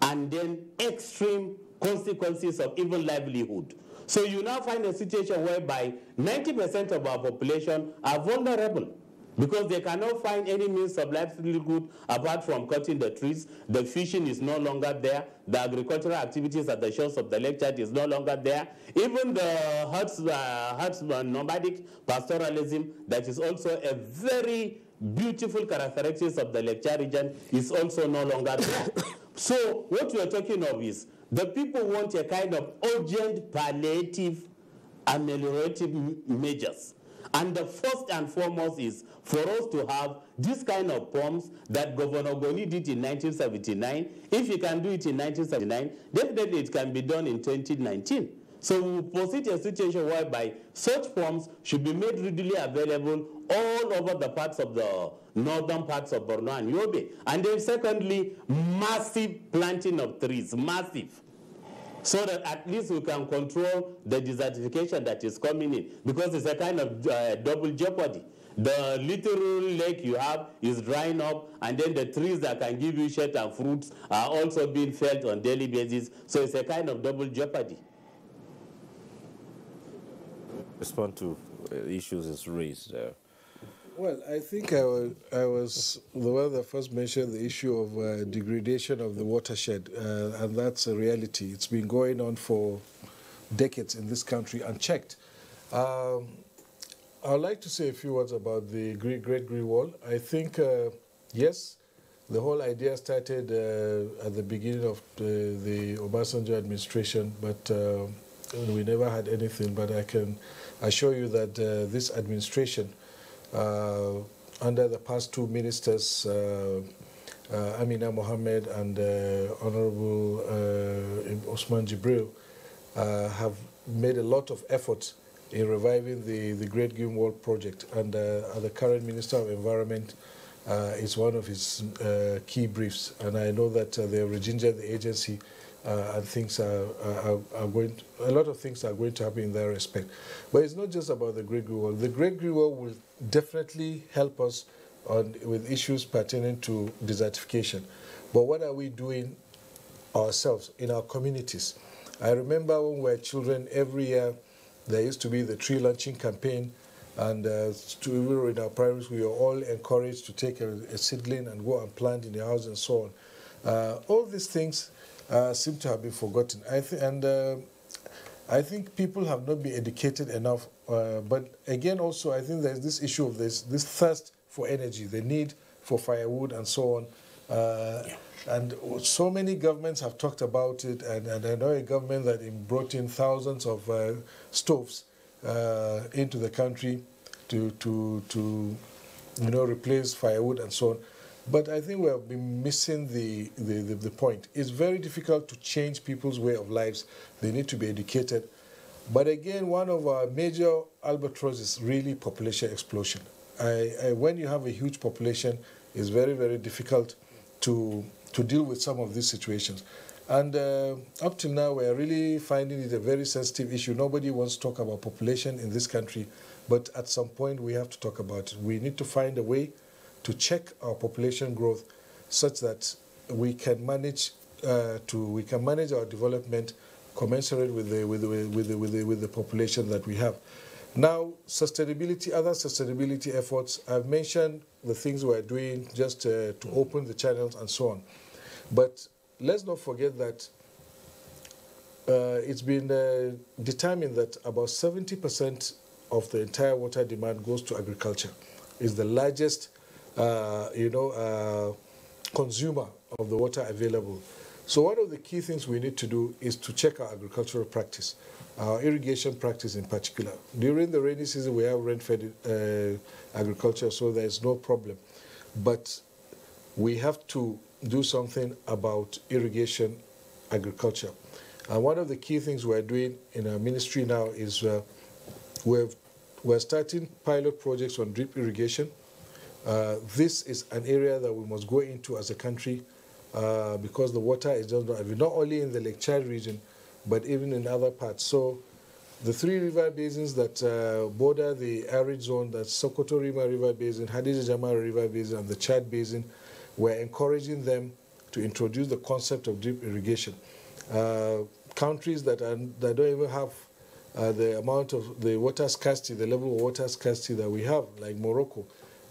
and then extreme consequences of even livelihood. So you now find a situation whereby 90% of our population are vulnerable because they cannot find any means of livelihood apart from cutting the trees. The fishing is no longer there. The agricultural activities at the shores of the Lake Chad is no longer there. Even the huts nomadic pastoralism, that is also a very beautiful characteristics of the Lake Chad region, is also no longer there. So what we are talking of is the people want a kind of urgent palliative ameliorative measures. And the first and foremost is for us to have this kind of poems that Governor Goni did in 1979. If he can do it in 1979, definitely it can be done in 2019. So we posit a situation whereby such forms should be made readily available all over the parts of the northern parts of Borno and Yobe. And then secondly, massive planting of trees, massive. So that at least we can control the desertification that is coming in, because it's a kind of double jeopardy. The literal lake you have is drying up, and then the trees that can give you shade and fruits are also being felled on a daily basis. So it's a kind of double jeopardy. Respond to issues is raised there. Well, I think I was the one that first mentioned the issue of degradation of the watershed, and that's a reality. It's been going on for decades in this country unchecked. I would like to say a few words about the Great Green Wall. I think, yes, the whole idea started at the beginning of the Obasanjo administration, but we never had anything. But I can assure you that this administration, under the past two ministers, Amina Mohammed and Honorable Osman Jibril, have made a lot of effort in reviving the Great Green Wall project. And the current Minister of Environment is one of his key briefs. And I know that they have regingered the agency, and things are going to, a lot of things are going to happen in that respect. But it's not just about the Great Green Wall. The Great Green Wall will definitely help us with issues pertaining to desertification. But what are we doing ourselves in our communities? I remember when we were children, every year there used to be the tree launching campaign, and we were in our primary school, we were all encouraged to take a seedling and go and plant in the house and so on. All these things seem to have been forgotten. I think people have not been educated enough. But again, also, I think there's this issue of this thirst for energy, the need for firewood and so on. And so many governments have talked about it, and I know a government that brought in thousands of stoves into the country to replace firewood and so on. But I think we have been missing the point. It's very difficult to change people's way of lives. They need to be educated. But again, one of our major albatrosses is really population explosion. When you have a huge population, it's very, very difficult to deal with some of these situations. And up till now, we're really finding it a very sensitive issue. Nobody wants to talk about population in this country, but at some point we have to talk about it. We need to find a way to check our population growth such that we can manage our development commensurate with the population that we have. Now, sustainability, other sustainability efforts, I've mentioned the things we're doing just to open the channels and so on. But let's not forget that it's been determined that about 70% of the entire water demand goes to agriculture. It's the largest consumer of the water available. So one of the key things we need to do is to check our agricultural practice, our irrigation practice in particular. During the rainy season, we have rain-fed agriculture, so there's no problem. But we have to do something about irrigation agriculture. And one of the key things we're doing in our ministry now is we're starting pilot projects on drip irrigation. This is an area that we must go into as a country because the water is just not only in the Lake Chad region, but even in other parts. So The three river basins that border the arid zone, that's Sokoto River Basin, Hadija Jamara River Basin, and the Chad Basin, we're encouraging them to introduce the concept of drip irrigation. Countries that don't even have the amount of the water scarcity, the level of water scarcity that we have, like Morocco,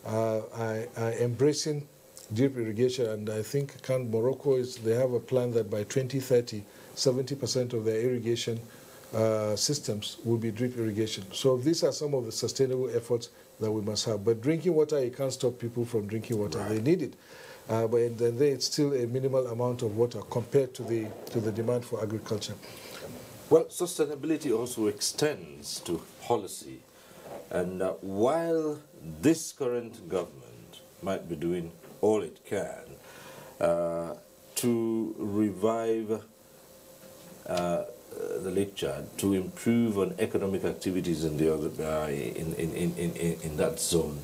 are embracing drip irrigation. And I think Morocco they have a plan that by 2030, 70% of their irrigation systems will be drip irrigation. So these are some of the sustainable efforts that we must have. But drinking water, you can't stop people from drinking water. Right. They need it. But then it's still a minimal amount of water compared to the demand for agriculture. Well, sustainability also extends to policy. And while this current government might be doing all it can to revive the Lake Chad, to improve on economic activities in the other in that zone,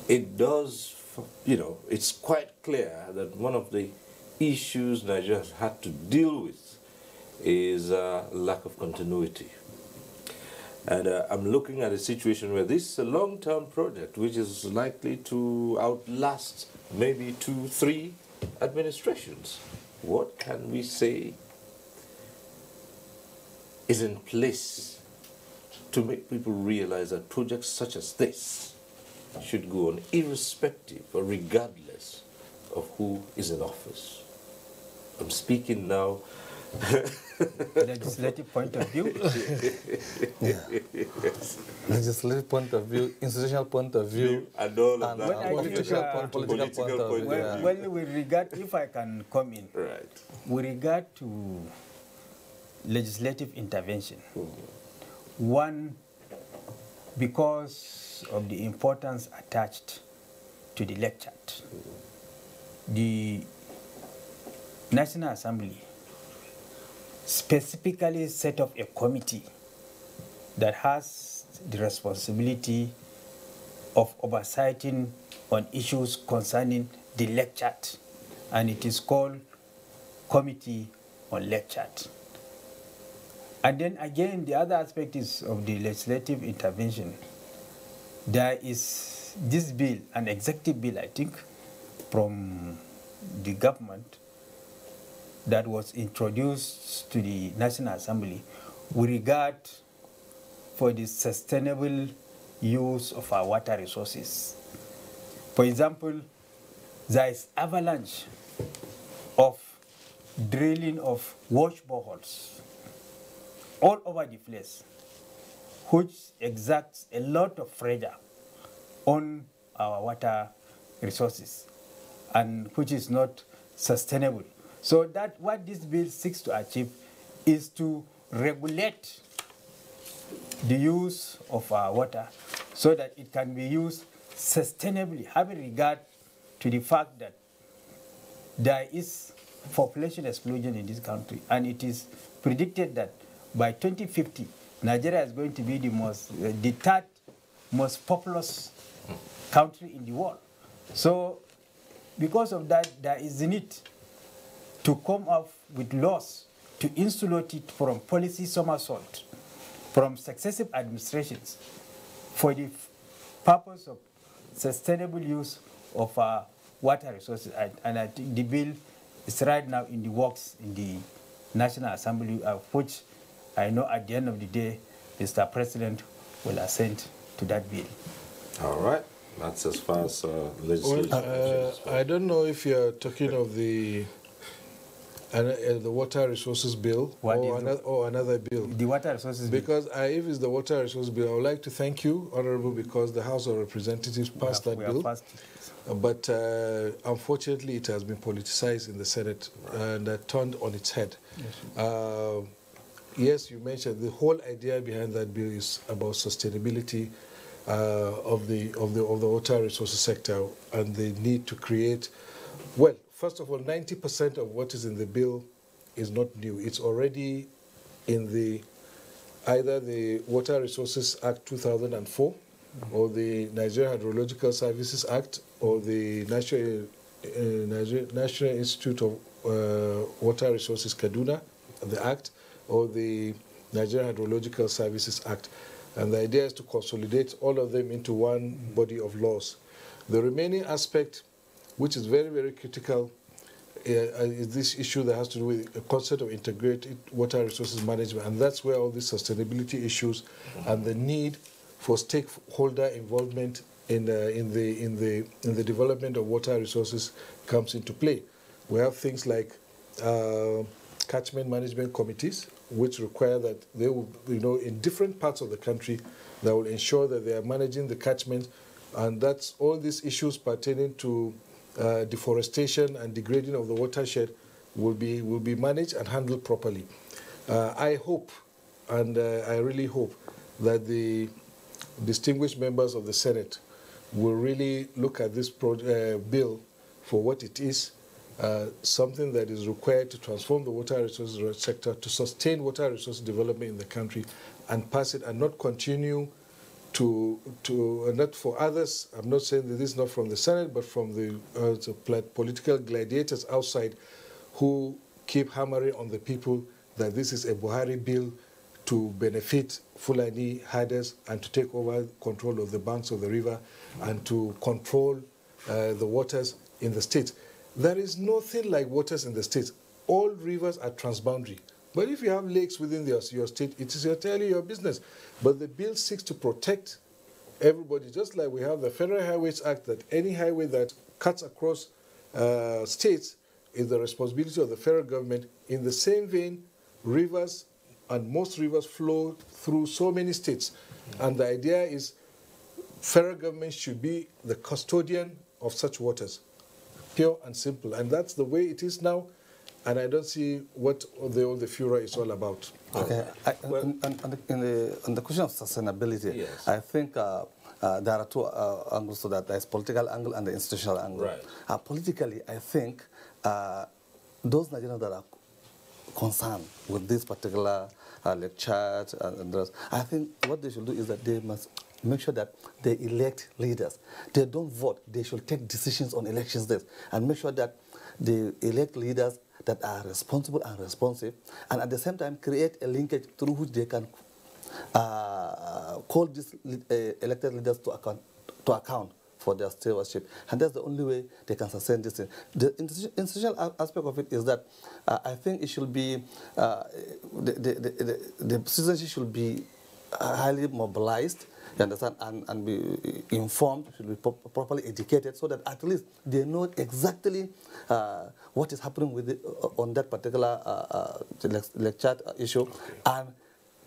it does, it's quite clear that one of the issues Nigeria has had to deal with is lack of continuity. And I'm looking at a situation where this is a long-term project which is likely to outlast maybe 2-3 administrations. What can we say is in place to make people realize that projects such as this should go on irrespective or regardless of who is in office? I'm speaking now legislative point of view. Yeah. Legislative point of view, institutional point of view, and all of that. Political point of view. Well, with regard, if I can come in, right. With regard to legislative intervention, one, because of the importance attached to the Lake Chad, the National Assembly specifically set up a committee that has the responsibility of oversighting on issues concerning the Lake Chad, and it is called Committee on Lake Chad. And then again, the other aspect is of the legislative intervention. There is this bill, an executive bill, I think, from the government that was introduced to the National Assembly with regard for the sustainable use of our water resources. For example, there is avalanche of drilling of wash boreholes all over the place, which exacts a lot of pressure on our water resources and which is not sustainable. So that what this bill seeks to achieve is to regulate the use of our water so that it can be used sustainably, having regard to the fact that there is population explosion in this country, and it is predicted that by 2050, Nigeria is going to be the third most populous country in the world. So because of that, there is a need to come up with laws to insulate it from policy somersault from successive administrations for the purpose of sustainable use of our water resources. And I think the bill is right now in the works in the National Assembly, of which I know at the end of the day, Mr. President will assent to that bill. All right. That's as far as legislation. I don't know if you're talking of the water resources bill or another bill. The water resources bill. Because if it's the water resources bill, I would like to thank you, Honorable, because the House of Representatives passed that bill. But unfortunately, it has been politicized in the Senate and turned on its head. Yes. Yes, you mentioned the whole idea behind that bill is about sustainability of the water resources sector and the need to create. Well, first of all, 90% of what is in the bill is not new. It's already in either the Water Resources Act 2004 or the Nigerian Hydrological Services Act or the National Institute of Water Resources Kaduna, the Act, or the Nigerian Hydrological Services Act. And the idea is to consolidate all of them into one body of laws. The remaining aspect, which is very, very critical, is this issue that has to do with a concept of integrated water resources management, and that's where all these sustainability issues and the need for stakeholder involvement in the development of water resources comes into play. We have things like catchment management committees, which require that they will, in different parts of the country, that will ensure that they are managing the catchment, and that's all these issues pertaining to deforestation and degrading of the watershed will be managed and handled properly. I hope, and I really hope, that the distinguished members of the Senate will really look at this bill for what it is, something that is required to transform the water resources sector, to sustain water resource development in the country, and pass it, and not continue not for others. I'm not saying that this is not from the Senate, but from the political gladiators outside who keep hammering on the people that this is a Buhari bill to benefit Fulani herders and to take over control of the banks of the river and to control the waters in the state. There is nothing like waters in the state. All rivers are transboundary. But if you have lakes within your state, it is entirely your business. But the bill seeks to protect everybody, just like we have the Federal Highways Act, that any highway that cuts across states is the responsibility of the federal government. In the same vein, rivers, and most rivers flow through so many states. And the idea is federal government should be the custodian of such waters, pure and simple. And that's the way it is now. And I don't see what the furor is all about. Okay. On the question of sustainability, yes. I think there are two angles to that. There's political angle and the institutional angle. Right. Politically, I think those Nigerians that are concerned with this particular lecture, I think what they should do is that they must make sure that they elect leaders. They don't vote. They should take decisions on elections days and make sure that they elect leaders that are responsible and responsive, and at the same time create a linkage through which they can call these elected leaders to account for their stewardship. And that's the only way they can sustain this thing. The institutional aspect of it is that I think it should be, the citizenship should be highly mobilized, you understand, and be informed, should be properly educated, so that at least they know exactly what is happening with on that particular lecture issue, and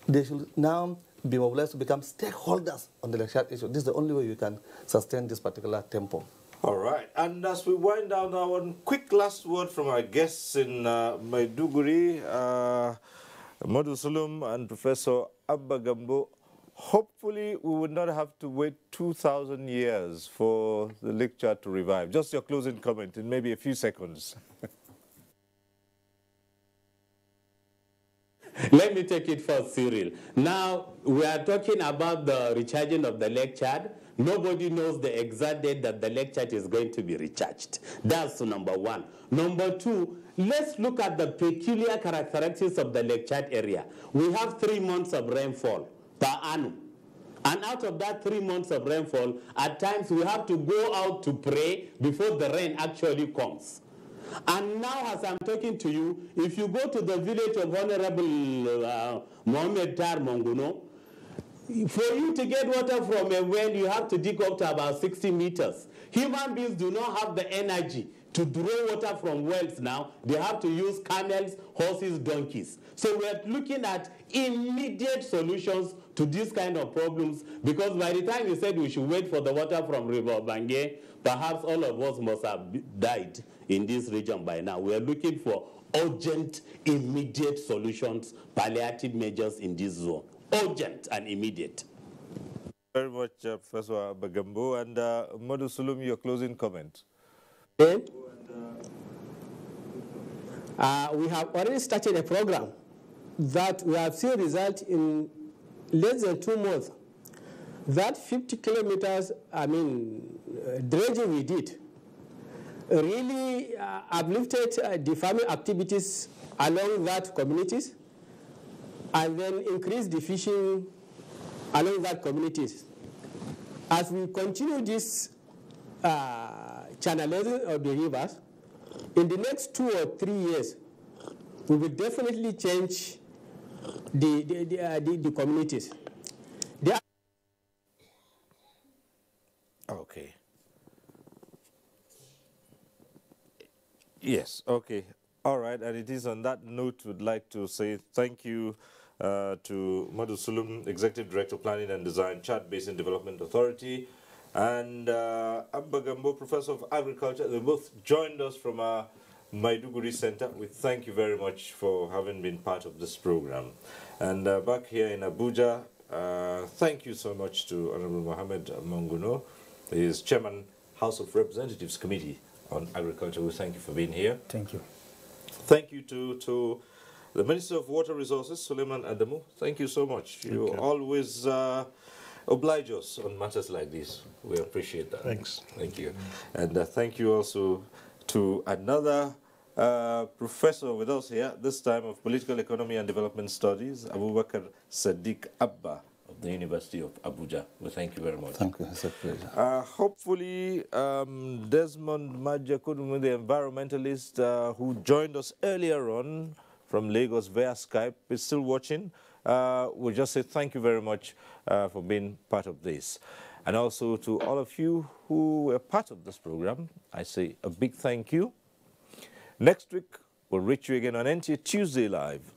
they should now be mobilized to become stakeholders on the lecture issue. This is the only way you can sustain this particular tempo. All right, and as we wind down now, one quick last word from our guests in Maiduguri, Modu Sulum and Professor Abba Gambo. Hopefully, we would not have to wait 2,000 years for the lecture to revive. Just your closing comment in maybe a few seconds. Let me take it first, Cyril. Now, we are talking about the recharging of the Lake Chad. Nobody knows the exact date that the Lake Chad is going to be recharged. That's number one. Number two, let's look at the peculiar characteristics of the Lake Chad area. We have 3 months of rainfall per annum. And out of that 3 months of rainfall, at times we have to go out to pray before the rain actually comes. And now as I'm talking to you, if you go to the village of Honorable Mohamed Tar Monguno, for you to get water from a well, you have to dig up to about 60 meters. Human beings do not have the energy to draw water from wells now. They have to use camels, horses, donkeys. So we're looking at immediate solutions to these kind of problems, because by the time you said we should wait for the water from River Bange, perhaps all of us must have died in this region by now. We're looking for urgent, immediate solutions, palliative measures in this zone. Urgent and immediate. Very much, Professor Bagambo. And Modu Sulum, your closing comment. We have already started a program that we have seen result in less than 2 months. That 50 kilometers, dredging we did, really uplifted the farming activities along that communities. and then increase the fishing along that communities. As we continue this channelizing of the rivers, in the next 2 or 3 years, we will definitely change the communities. Okay. Yes, okay. All right, and it is on that note we'd like to say thank you to Madhu Sulum, Executive Director of Planning and Design, Chad Basin Development Authority, and Abba Gambo, Professor of Agriculture. They both joined us from our Maiduguri Center. We thank you very much for having been part of this program. And back here in Abuja, thank you so much to Honorable Mohammed Manguno. He is Chairman, House of Representatives Committee on Agriculture. We thank you for being here. Thank you. Thank you to the Minister of Water Resources, Suleiman Adamu. Thank you so much. You always oblige us on matters like this. We appreciate that. Thanks. Thank you. And thank you also to another professor with us here, this time of Political Economy and Development Studies, Abubakar Sadiq Abba of the University of Abuja. We thank you very much. Thank you. It's a pleasure. Hopefully, Desmond Majakudum, the environmentalist who joined us earlier on from Lagos via Skype, is still watching. We'll just say thank you very much for being part of this. And also to all of you who were part of this program, I say a big thank you. Next week, we'll reach you again on NTA Tuesday Live.